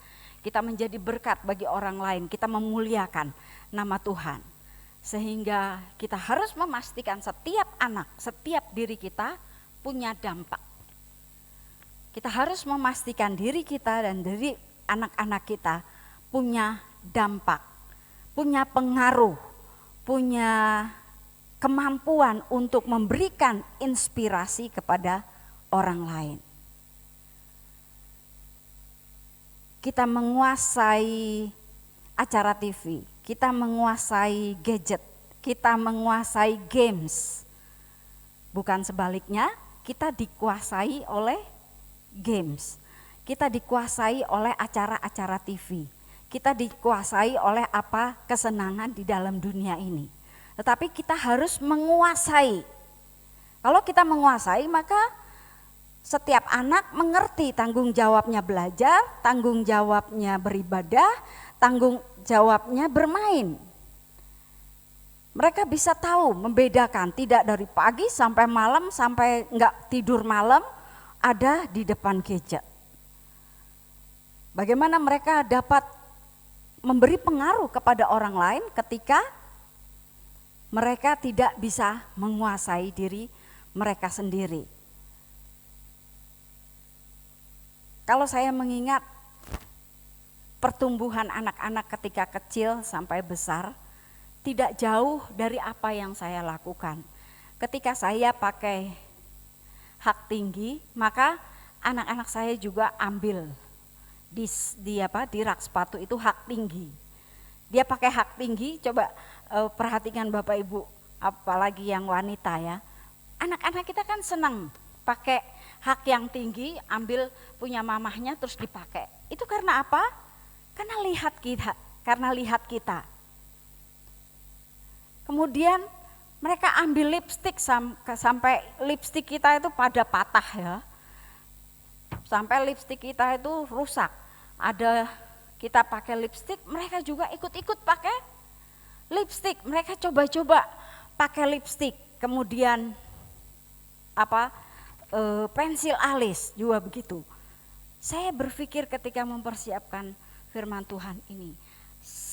Kita menjadi berkat bagi orang lain, kita memuliakan nama Tuhan. Sehingga kita harus memastikan setiap anak, setiap diri kita punya dampak. Kita harus memastikan diri kita dan diri anak-anak kita punya dampak, punya pengaruh, punya kemampuan untuk memberikan inspirasi kepada orang lain. Kita menguasai acara TV, kita menguasai gadget, kita menguasai games. Bukan sebaliknya, kita dikuasai oleh games. Kita dikuasai oleh acara-acara TV. Kita dikuasai oleh apa kesenangan di dalam dunia ini. Tetapi kita harus menguasai. Kalau kita menguasai, maka setiap anak mengerti tanggung jawabnya belajar, tanggung jawabnya beribadah, tanggung jawabnya bermain. Mereka bisa tahu membedakan, tidak dari pagi sampai malam, sampai enggak tidur malam ada di depan gadget. Bagaimana mereka dapat memberi pengaruh kepada orang lain ketika mereka tidak bisa menguasai diri mereka sendiri. Kalau saya mengingat pertumbuhan anak-anak ketika kecil sampai besar, tidak jauh dari apa yang saya lakukan. Ketika saya pakai hak tinggi, maka anak-anak saya juga ambil di rak sepatu itu hak tinggi. Dia pakai hak tinggi, coba perhatikan Bapak Ibu, apalagi yang wanita ya. Anak-anak kita kan senang pakai hak yang tinggi, ambil punya mamahnya terus dipakai. Itu karena apa? Karena lihat kita. Kemudian mereka ambil lipstik sampai lipstik kita itu pada patah ya. Sampai lipstik kita itu rusak. Ada kita pakai lipstik, mereka juga ikut-ikut pakai lipstik. Mereka coba-coba pakai lipstik. Kemudian pensil alis juga begitu. Saya berpikir ketika mempersiapkan firman Tuhan ini,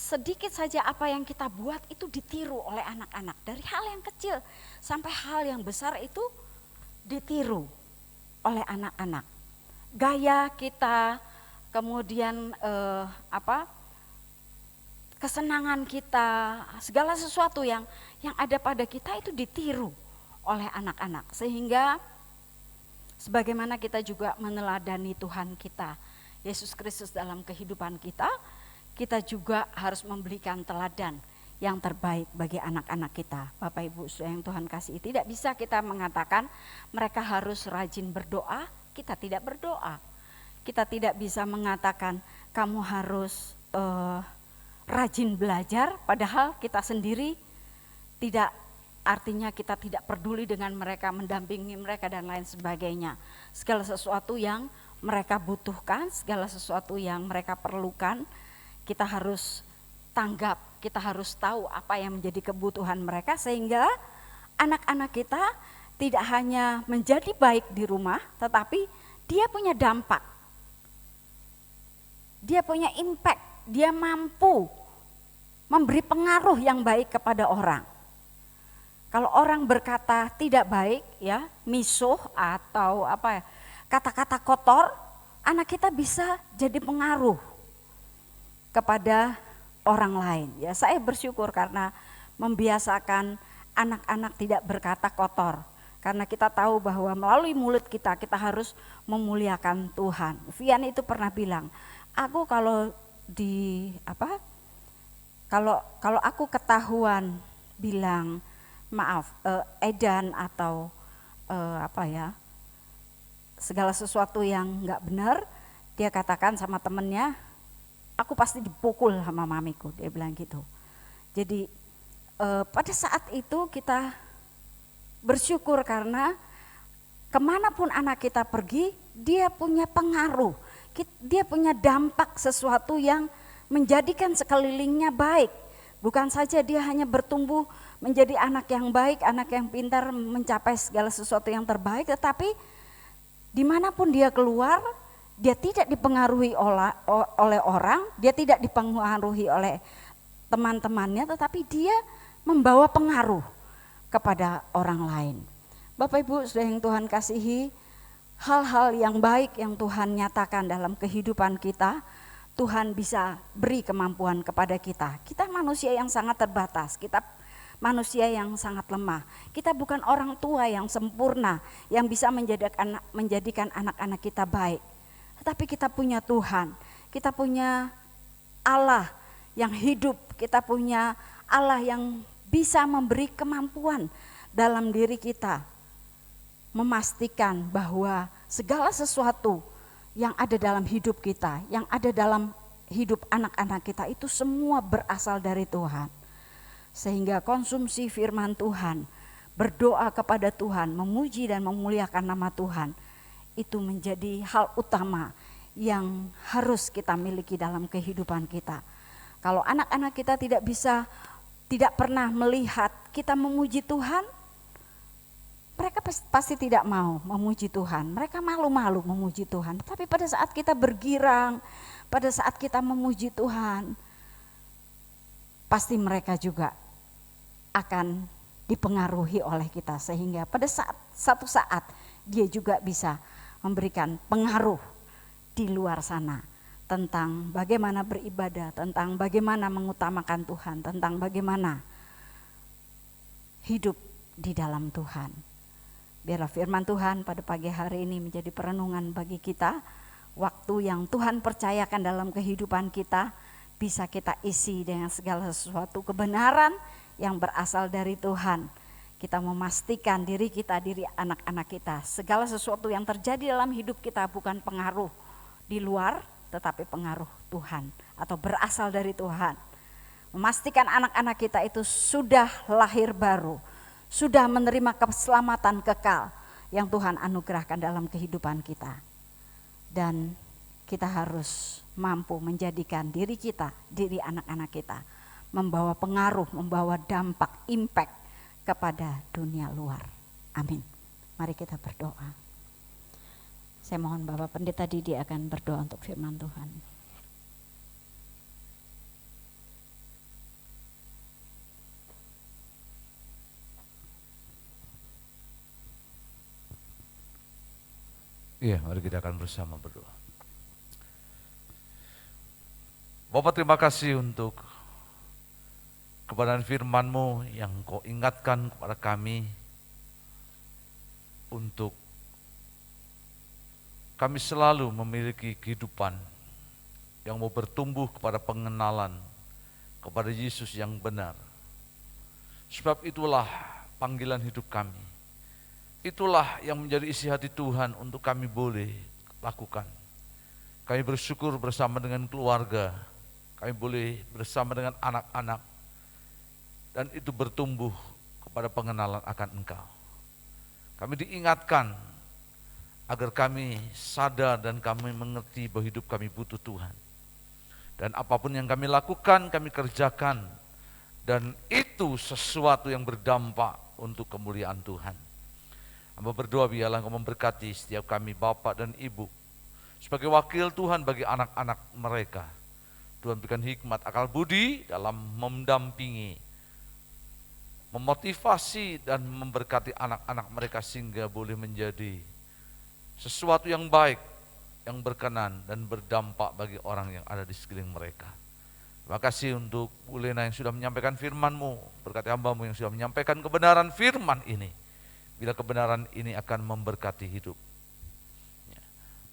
sedikit saja apa yang kita buat itu ditiru oleh anak-anak. Dari hal yang kecil sampai hal yang besar itu ditiru oleh anak-anak. Gaya kita, kemudian kesenangan kita, segala sesuatu yang ada pada kita itu ditiru oleh anak-anak. Sehingga sebagaimana kita juga meneladani Tuhan kita, Yesus Kristus dalam kehidupan kita, kita juga harus memberikan teladan yang terbaik bagi anak-anak kita. Bapak Ibu yang Tuhan kasih, tidak bisa kita mengatakan mereka harus rajin berdoa, kita tidak berdoa. Kita tidak bisa mengatakan kamu harus rajin belajar, padahal kita sendiri tidak, artinya kita tidak peduli dengan mereka, mendampingi mereka dan lain sebagainya. Segala sesuatu yang mereka butuhkan, segala sesuatu yang mereka perlukan, kita harus tanggap, kita harus tahu apa yang menjadi kebutuhan mereka, sehingga anak-anak kita tidak hanya menjadi baik di rumah, tetapi dia punya dampak, dia punya impact, dia mampu memberi pengaruh yang baik kepada orang. Kalau orang berkata tidak baik, ya, misuh atau kata-kata kotor, anak kita bisa jadi pengaruh kepada orang lain. Ya, saya bersyukur karena membiasakan anak-anak tidak berkata kotor. Karena kita tahu bahwa melalui mulut kita harus memuliakan Tuhan. Vian itu pernah bilang, aku kalau kalau aku ketahuan bilang maaf, edan atau segala sesuatu yang enggak benar, dia katakan sama temennya, aku pasti dipukul sama mamiku, dia bilang gitu. Jadi pada saat itu kita bersyukur karena kemanapun anak kita pergi, dia punya pengaruh, dia punya dampak sesuatu yang menjadikan sekelilingnya baik. Bukan saja dia hanya bertumbuh menjadi anak yang baik, anak yang pintar, mencapai segala sesuatu yang terbaik, tetapi dimanapun dia keluar, dia tidak dipengaruhi oleh orang, dia tidak dipengaruhi oleh teman-temannya, tetapi dia membawa pengaruh kepada orang lain. Bapak Ibu sudah yang Tuhan kasihi, hal-hal yang baik yang Tuhan nyatakan dalam kehidupan kita, Tuhan bisa beri kemampuan kepada kita. Kita manusia yang sangat terbatas, kita manusia yang sangat lemah. Kita bukan orang tua yang sempurna, yang bisa menjadikan anak-anak kita baik. Tetapi kita punya Tuhan, kita punya Allah yang hidup, kita punya Allah yang bisa memberi kemampuan dalam diri kita, memastikan bahwa segala sesuatu yang ada dalam hidup kita, yang ada dalam hidup anak-anak kita itu semua berasal dari Tuhan. Sehingga konsumsi firman Tuhan, berdoa kepada Tuhan, memuji dan memuliakan nama Tuhan, itu menjadi hal utama yang harus kita miliki dalam kehidupan kita. Kalau anak-anak kita tidak pernah melihat kita memuji Tuhan, mereka pasti tidak mau memuji Tuhan. Mereka malu-malu memuji Tuhan. Tapi pada saat kita bergirang, pada saat kita memuji Tuhan, pasti mereka juga akan dipengaruhi oleh kita. Sehingga pada satu saat dia juga bisa memberikan pengaruh di luar sana. Tentang bagaimana beribadah, tentang bagaimana mengutamakan Tuhan, tentang bagaimana hidup di dalam Tuhan. Biarlah firman Tuhan pada pagi hari ini menjadi perenungan bagi kita. Waktu yang Tuhan percayakan dalam kehidupan kita bisa kita isi dengan segala sesuatu kebenaran yang berasal dari Tuhan. kita memastikan diri kita, diri anak-anak kita, segala sesuatu yang terjadi dalam hidup kita bukan pengaruh di luar, tetapi pengaruh Tuhan atau berasal dari Tuhan. Memastikan anak-anak kita itu sudah lahir baru, sudah menerima keselamatan kekal yang Tuhan anugerahkan dalam kehidupan kita. Dan kita harus mampu menjadikan diri kita, diri anak-anak kita, membawa pengaruh, membawa dampak, impact kepada dunia luar. Amin. Mari kita berdoa. Saya mohon Bapak Pendeta Didi akan berdoa untuk firman Tuhan. Iya, mari kita akan bersama berdoa. Bapak, terima kasih untuk kebenaran firman-Mu yang Kau ingatkan kepada kami untuk kami selalu memiliki kehidupan yang mau bertumbuh kepada pengenalan kepada Yesus yang benar. Sebab itulah panggilan hidup kami. Itulah yang menjadi isi hati Tuhan untuk kami boleh lakukan. Kami bersyukur bersama dengan keluarga, kami boleh bersama dengan anak-anak, dan itu bertumbuh kepada pengenalan akan Engkau. Kami diingatkan agar kami sadar dan kami mengerti bahwa hidup kami butuh Tuhan. Dan apapun yang kami lakukan, kami kerjakan, dan itu sesuatu yang berdampak untuk kemuliaan Tuhan. Hamba berdoa biarlah Engkau memberkati setiap kami Bapak dan Ibu sebagai wakil Tuhan bagi anak-anak mereka. Tuhan berikan hikmat akal budi dalam mendampingi, memotivasi dan memberkati anak-anak mereka sehingga boleh menjadi sesuatu yang baik, yang berkenan dan berdampak bagi orang yang ada di sekeliling mereka. Terima kasih untuk Bu Lena yang sudah menyampaikan firman-Mu, berkati hamba-Mu yang sudah menyampaikan kebenaran firman ini. Bila kebenaran ini akan memberkati hidup.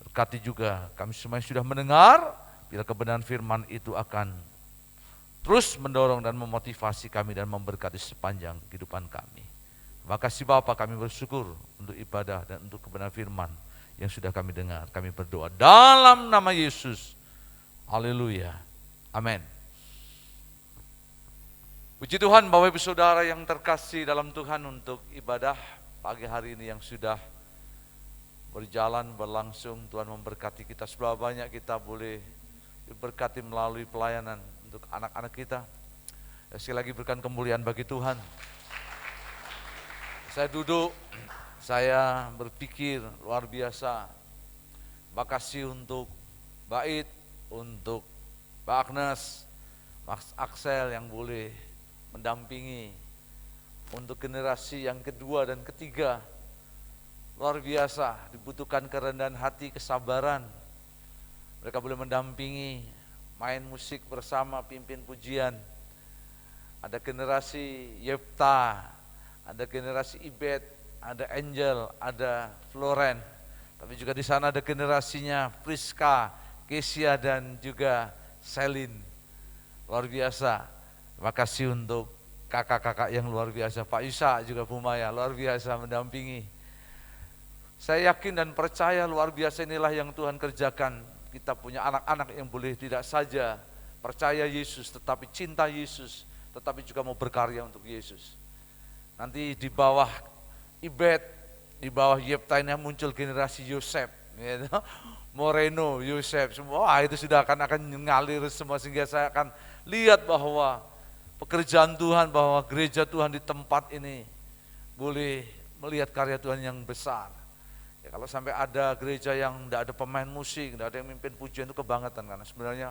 Berkati juga kami semua yang sudah mendengar, bila kebenaran firman itu akan terus mendorong dan memotivasi kami dan memberkati sepanjang kehidupan kami. Terima kasih Bapa, kami bersyukur untuk ibadah dan untuk kebenaran firman yang sudah kami dengar. Kami berdoa dalam nama Yesus. Haleluya. Amin. Puji Tuhan Bapak Ibu Saudara yang terkasih dalam Tuhan, untuk ibadah pagi hari ini yang sudah berjalan, berlangsung. Tuhan memberkati kita, seberapa banyak kita boleh diberkati melalui pelayanan untuk anak-anak kita. Sekali lagi berikan kemuliaan bagi Tuhan. Saya duduk, saya berpikir luar biasa. Makasih untuk Mbak Id, untuk Mbak Agnes, Mas Axel yang boleh mendampingi untuk generasi yang kedua dan ketiga. Luar biasa, dibutuhkan kerendahan hati, kesabaran. Mereka boleh mendampingi, main musik bersama, pimpin pujian. Ada generasi Yefta, ada generasi Ibet, ada Angel, ada Floren. Tapi juga di sana ada generasinya Friska, Kesia dan juga Selin. Luar biasa. Terima kasih untuk kakak-kakak yang luar biasa, Pak Yusa juga Bu Maya, luar biasa mendampingi. Saya yakin dan percaya luar biasa inilah yang Tuhan kerjakan. Kita punya anak-anak yang boleh tidak saja percaya Yesus, tetapi cinta Yesus, tetapi juga mau berkarya untuk Yesus. Nanti di bawah Ibet, di bawah Yefta ini muncul generasi Yosef, gitu. Moreno, Yosef, semua itu sudah akan ngalir semua, sehingga saya akan lihat bahwa pekerjaan Tuhan, bahwa gereja Tuhan di tempat ini boleh melihat karya Tuhan yang besar. Ya, kalau sampai ada gereja yang tidak ada pemain musik, tidak ada yang mimpin pujian, itu kebangetan, karena sebenarnya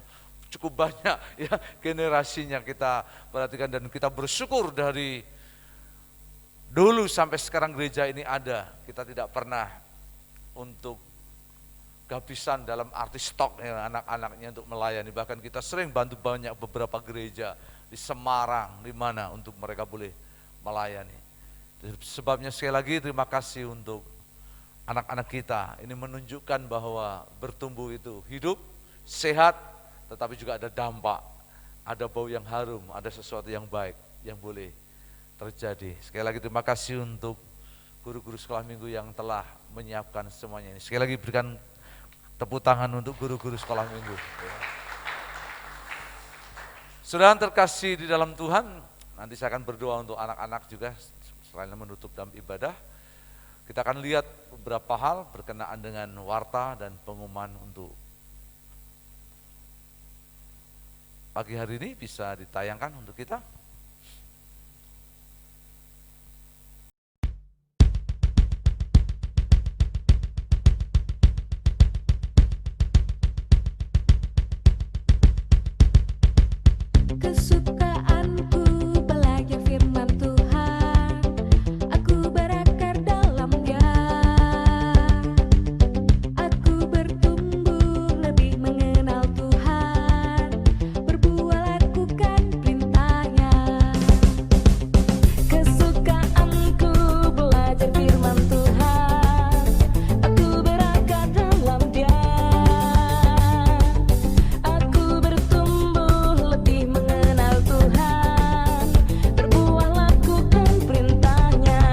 cukup banyak ya generasinya kita perhatikan, dan kita bersyukur dari dulu sampai sekarang gereja ini ada. Kita tidak pernah untuk kehabisan dalam arti stok ya, anak-anaknya untuk melayani. Bahkan kita sering bantu banyak beberapa gereja di Semarang, di mana untuk mereka boleh melayani. Sebabnya sekali lagi terima kasih untuk anak-anak kita. Ini menunjukkan bahwa bertumbuh itu hidup, sehat, tetapi juga ada dampak, ada bau yang harum, ada sesuatu yang baik yang boleh terjadi. Sekali lagi terima kasih untuk guru-guru sekolah minggu yang telah menyiapkan semuanya ini. Sekali lagi berikan tepuk tangan untuk guru-guru sekolah minggu. Saudara terkasih di dalam Tuhan, nanti saya akan berdoa untuk anak-anak juga selain menutup dalam ibadah. Kita akan lihat beberapa hal berkenaan dengan warta dan pengumuman untuk pagi hari ini bisa ditayangkan untuk kita. Kesukaanku belajar firman Tuhan, aku berakar dalam Dia. Aku bertumbuh lebih mengenal Tuhan, berbuat lakukan perintah-Nya. Kesukaanku belajar firman Tuhan, aku berakar dalam Dia. Aku bertumbuh lebih mengenal Tuhan, berbuah lakukan perintah-Nya.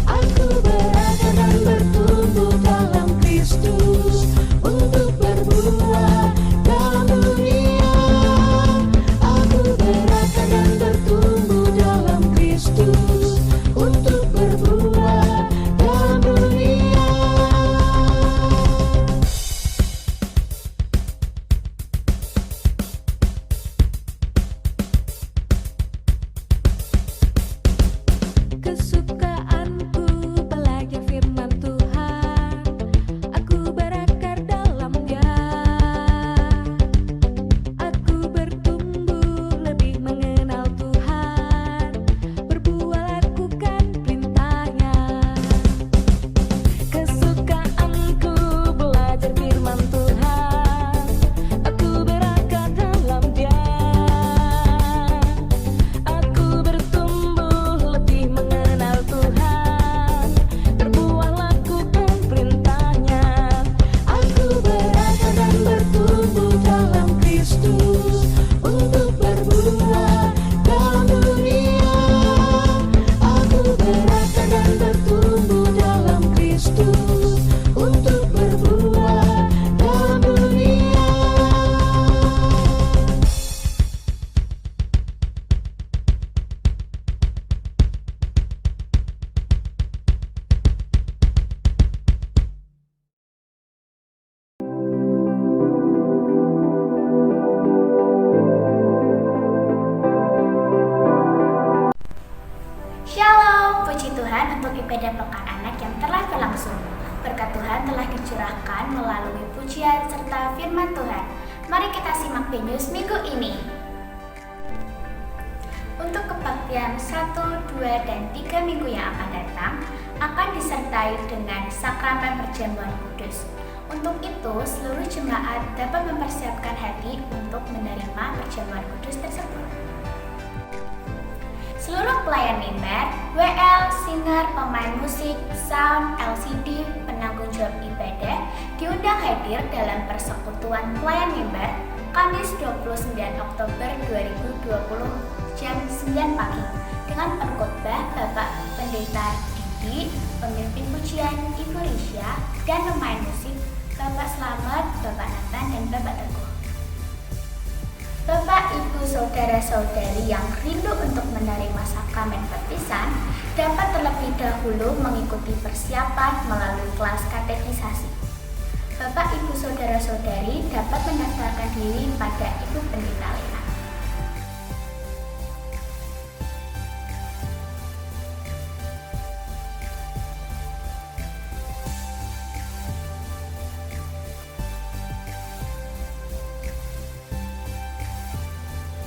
Aku berakar dan bertumbuh dalam Kristus untuk berbuah dalam dunia. Aku berakar dan bertumbuh dalam Kristus untuk berbuah dalam dunia. Kesukaanku belajar firman Tuhan, aku berakar dalam Dia. Aku bertumbuh lebih mengenal Tuhan, berbuah lakukan perintah-Nya. Kesukaanku belajar firman Tuhan, aku berakar dalam Dia. Aku bertumbuh lebih mengenal Tuhan, berbuah lakukan perintah-Nya. Aku berakar dan bertumbuh dalam Kristus untuk berbuah dalam dunia. Aku berakar dan bertumbuh dalam Kristus untuk berbuah dalam dunia. Shalom, puji Tuhan untuk ibadah pekan anak yang telah berlangsung. Berkat Tuhan telah dicurahkan melalui pujian serta firman Tuhan. Mari kita simak Benius minggu ini. Untuk kebaktian 1, 2, dan 3 minggu yang akan datang, akan disertai dengan sakramen perjamuan kudus. Untuk itu, seluruh jemaat dapat mempersiapkan hati untuk menerima perjamuan kudus tersebut. Seluruh pelayan mimbar, WL, singer, pemain musik, sound, LCD, penanggung jawab ibadah diundang hadir dalam persekutuan pelayan mimbar Kamis 29 Oktober 2020 jam 9 pagi dengan pengkhotbah Bapak Pendeta Didi, pemimpin pujian Ibu Risya, dan pemain musik Bapak Slamet, Bapak Nathan, dan Bapak Teguh. Bapak, Ibu, Saudara-saudari yang rindu untuk menerima sakramen baptisan dapat terlebih dahulu mengikuti persiapan melalui kelas katekisasi. Bapak, Ibu, Saudara-saudari dapat mendaftarkan diri pada Ibu Pendeta Lena.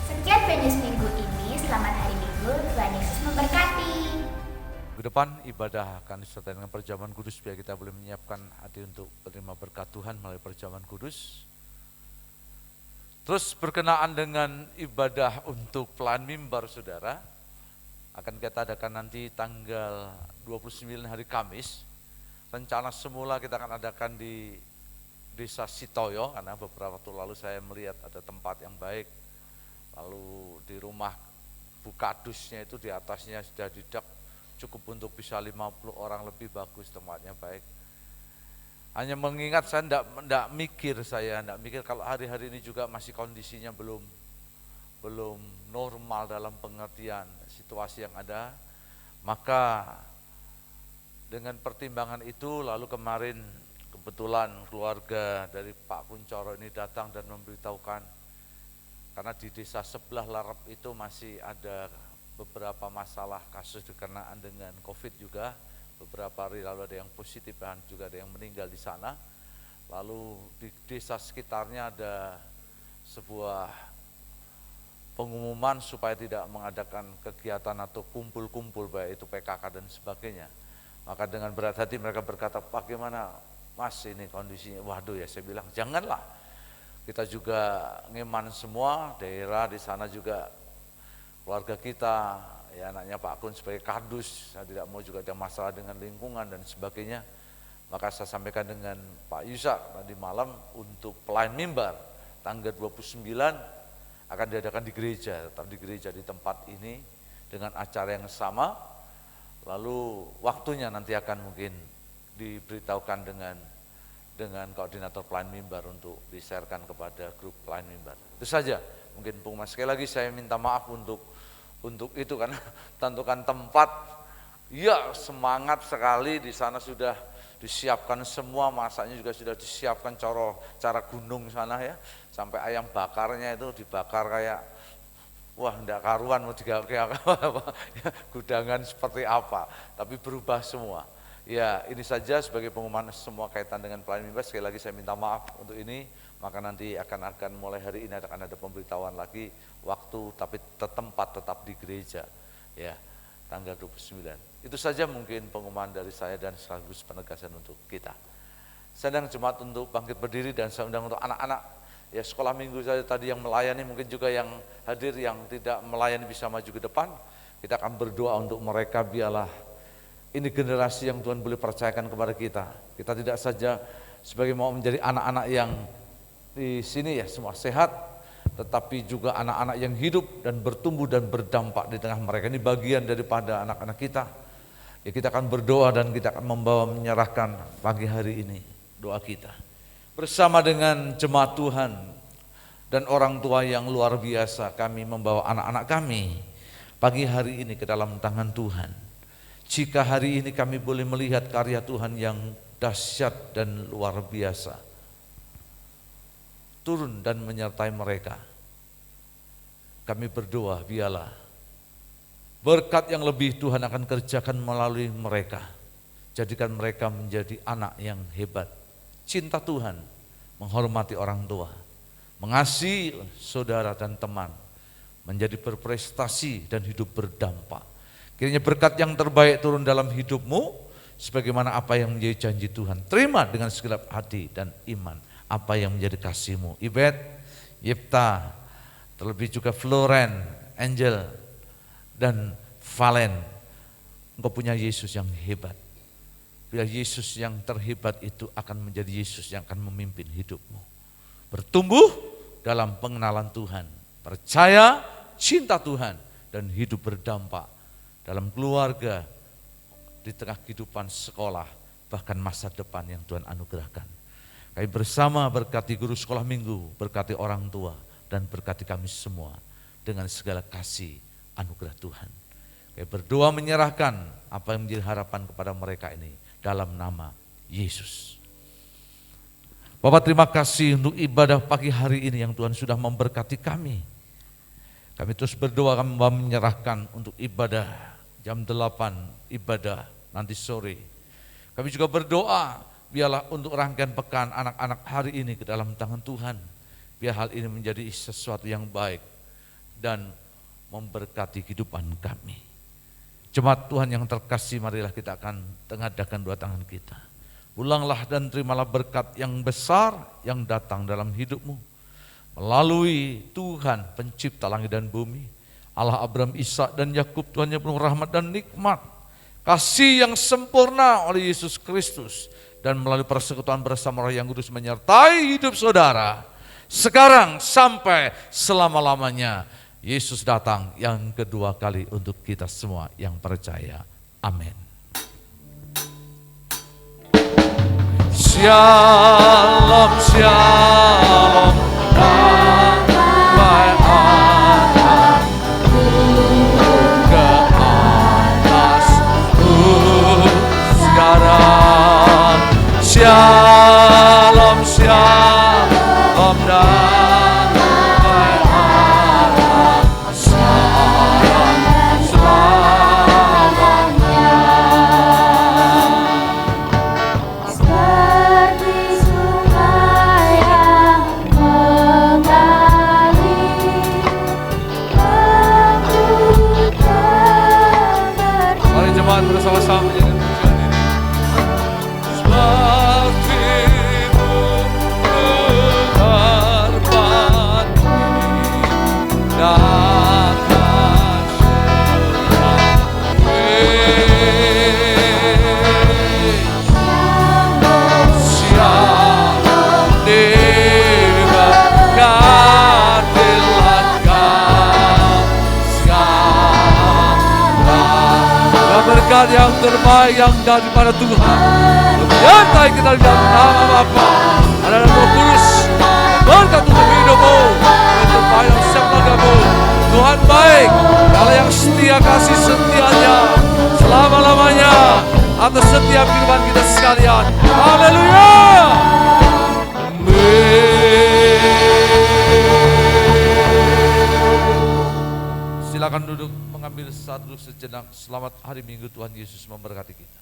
Sekian Benius minggu ini, selamat hari Minggu, Tuhan Yesus memberkati. Ke depan ibadah akan disertai dengan perjamuan kudus, biar kita boleh menyiapkan hati untuk menerima berkat Tuhan melalui perjamuan kudus. Terus berkenaan dengan ibadah untuk pelayan mimbar saudara, akan kita adakan nanti tanggal 29 hari Kamis. Rencana semula kita akan adakan di Desa Sitoyo, karena beberapa waktu lalu saya melihat ada tempat yang baik. Lalu di rumah bukadusnya itu di atasnya sudah didak, cukup untuk bisa 50 orang lebih, bagus tempatnya, baik. Hanya mengingat saya enggak mikir kalau hari-hari ini juga masih kondisinya belum normal dalam pengertian situasi yang ada. Maka dengan pertimbangan itu, lalu kemarin kebetulan keluarga dari Pak Kuncoro ini datang dan memberitahukan, karena di desa sebelah Larep itu masih ada beberapa masalah kasus berkenaan dengan COVID juga, beberapa hari lalu ada yang positif dan juga ada yang meninggal di sana. Lalu di desa sekitarnya ada sebuah pengumuman supaya tidak mengadakan kegiatan atau kumpul-kumpul, baik itu PKK dan sebagainya. Maka dengan berat hati mereka berkata, bagaimana Mas ini kondisinya? Waduh ya, saya bilang janganlah. Kita juga ngeman semua, daerah di sana juga keluarga kita, ya anaknya Pak Kun sebagai kadus, saya tidak mau juga ada masalah dengan lingkungan dan sebagainya. Maka saya sampaikan dengan Pak Yusak tadi malam untuk pelayan mimbar tanggal 29 akan diadakan di gereja, tetap di gereja di tempat ini dengan acara yang sama. Lalu waktunya nanti akan mungkin diberitahukan dengan koordinator pelayan mimbar untuk di-sharekan kepada grup pelayan mimbar. Itu saja. Mungkin Bung Mas, sekali lagi saya minta maaf untuk itu, karena tentukan tempat, ya semangat sekali di sana, sudah disiapkan semua, masaknya juga sudah disiapkan cara gunung sana ya, sampai ayam bakarnya itu dibakar kayak wah enggak karuan, mau digawe gudangan seperti apa, tapi berubah semua. Ya ini saja sebagai pengumuman semua kaitan dengan pelayanan mimbar. Sekali lagi saya minta maaf untuk ini, maka nanti akan mulai hari ini akan ada pemberitahuan lagi waktu, tapi tempat tetap di gereja ya, tanggal 29. Itu saja mungkin pengumuman dari saya dan sekaligus penegasan untuk kita. Saya undang jemaat untuk bangkit berdiri, dan saya undang untuk anak-anak ya sekolah minggu saya tadi yang melayani, mungkin juga yang hadir yang tidak melayani bisa maju ke depan. Kita akan berdoa untuk mereka, biarlah ini generasi yang Tuhan boleh percayakan kepada kita. Kita tidak saja sebagai mau menjadi anak-anak yang di sini ya semua sehat, tetapi juga anak-anak yang hidup dan bertumbuh dan berdampak di tengah mereka. Ini bagian daripada anak-anak kita. Ya kita akan berdoa dan kita akan menyerahkan pagi hari ini doa kita. Bersama dengan jemaat Tuhan dan orang tua yang luar biasa, kami membawa anak-anak kami pagi hari ini ke dalam tangan Tuhan. Jika hari ini kami boleh melihat karya Tuhan yang dahsyat dan luar biasa turun dan menyertai mereka, kami berdoa biarlah berkat yang lebih Tuhan akan kerjakan melalui mereka. Jadikan mereka menjadi anak yang hebat, cinta Tuhan, menghormati orang tua, mengasihi saudara dan teman, menjadi berprestasi dan hidup berdampak. Kiranya berkat yang terbaik turun dalam hidupmu, sebagaimana apa yang menjadi janji Tuhan. Terima dengan segenap hati dan iman apa yang menjadi kasih-Mu. Ibet, Yipta, terlebih juga Floren, Angel, dan Valen, engkau punya Yesus yang hebat. Bila Yesus yang terhebat itu akan menjadi Yesus yang akan memimpin hidupmu. Bertumbuh dalam pengenalan Tuhan, percaya, cinta Tuhan, dan hidup berdampak dalam keluarga, di tengah kehidupan sekolah, bahkan masa depan yang Tuhan anugerahkan. Kami bersama berkati guru sekolah minggu, berkati orang tua, dan berkati kami semua dengan segala kasih anugerah Tuhan. Kami berdoa menyerahkan apa yang menjadi harapan kepada mereka ini dalam nama Yesus. Bapak, terima kasih untuk ibadah pagi hari ini yang Tuhan sudah memberkati kami. Kami terus berdoa, kami menyerahkan untuk ibadah jam 8 ibadah nanti sore. Kami juga berdoa biarlah untuk rangkaian pekan anak-anak hari ini ke dalam tangan Tuhan. Biar hal ini menjadi sesuatu yang baik dan memberkati kehidupan kami. Jemaat Tuhan yang terkasih, marilah kita akan tengadakan dua tangan kita. Ulanglah dan terimalah berkat yang besar yang datang dalam hidupmu melalui Tuhan pencipta langit dan bumi, Allah Abraham, Ishak dan Yakub, Tuhan yang penuh rahmat dan nikmat, kasih yang sempurna oleh Yesus Kristus, dan melalui persekutuan bersama Roh yang Kudus menyertai hidup saudara sekarang sampai selama-lamanya. Yesus datang yang kedua kali untuk kita semua yang percaya. Amin. Shalom, shalom, damai akan ke atas sekarang. Shalom, shalom, damai akan selamanya. Seperti sungai yang mengalir, aku mengerti. Mari jemaat bersama-sama menyanyikan pujian ini. Sepertimu berpati dan Shalom diberkatilah kau sekarang. Berkat yang terbaik yang daripada Tuhan menyertai kita di dalam nama Bapa, Anak dan Roh Kudus. Berkat untuk hidupmu, untuk payung siap lagamu. Tuhan baik, Allah yang setia, kasih setianya selama-lamanya atas setiap kehidupan kita sekalian. Haleluya. Silakan duduk, mengambil saat duduk sejenak. Selamat hari Minggu, Tuhan Yesus memberkati kita.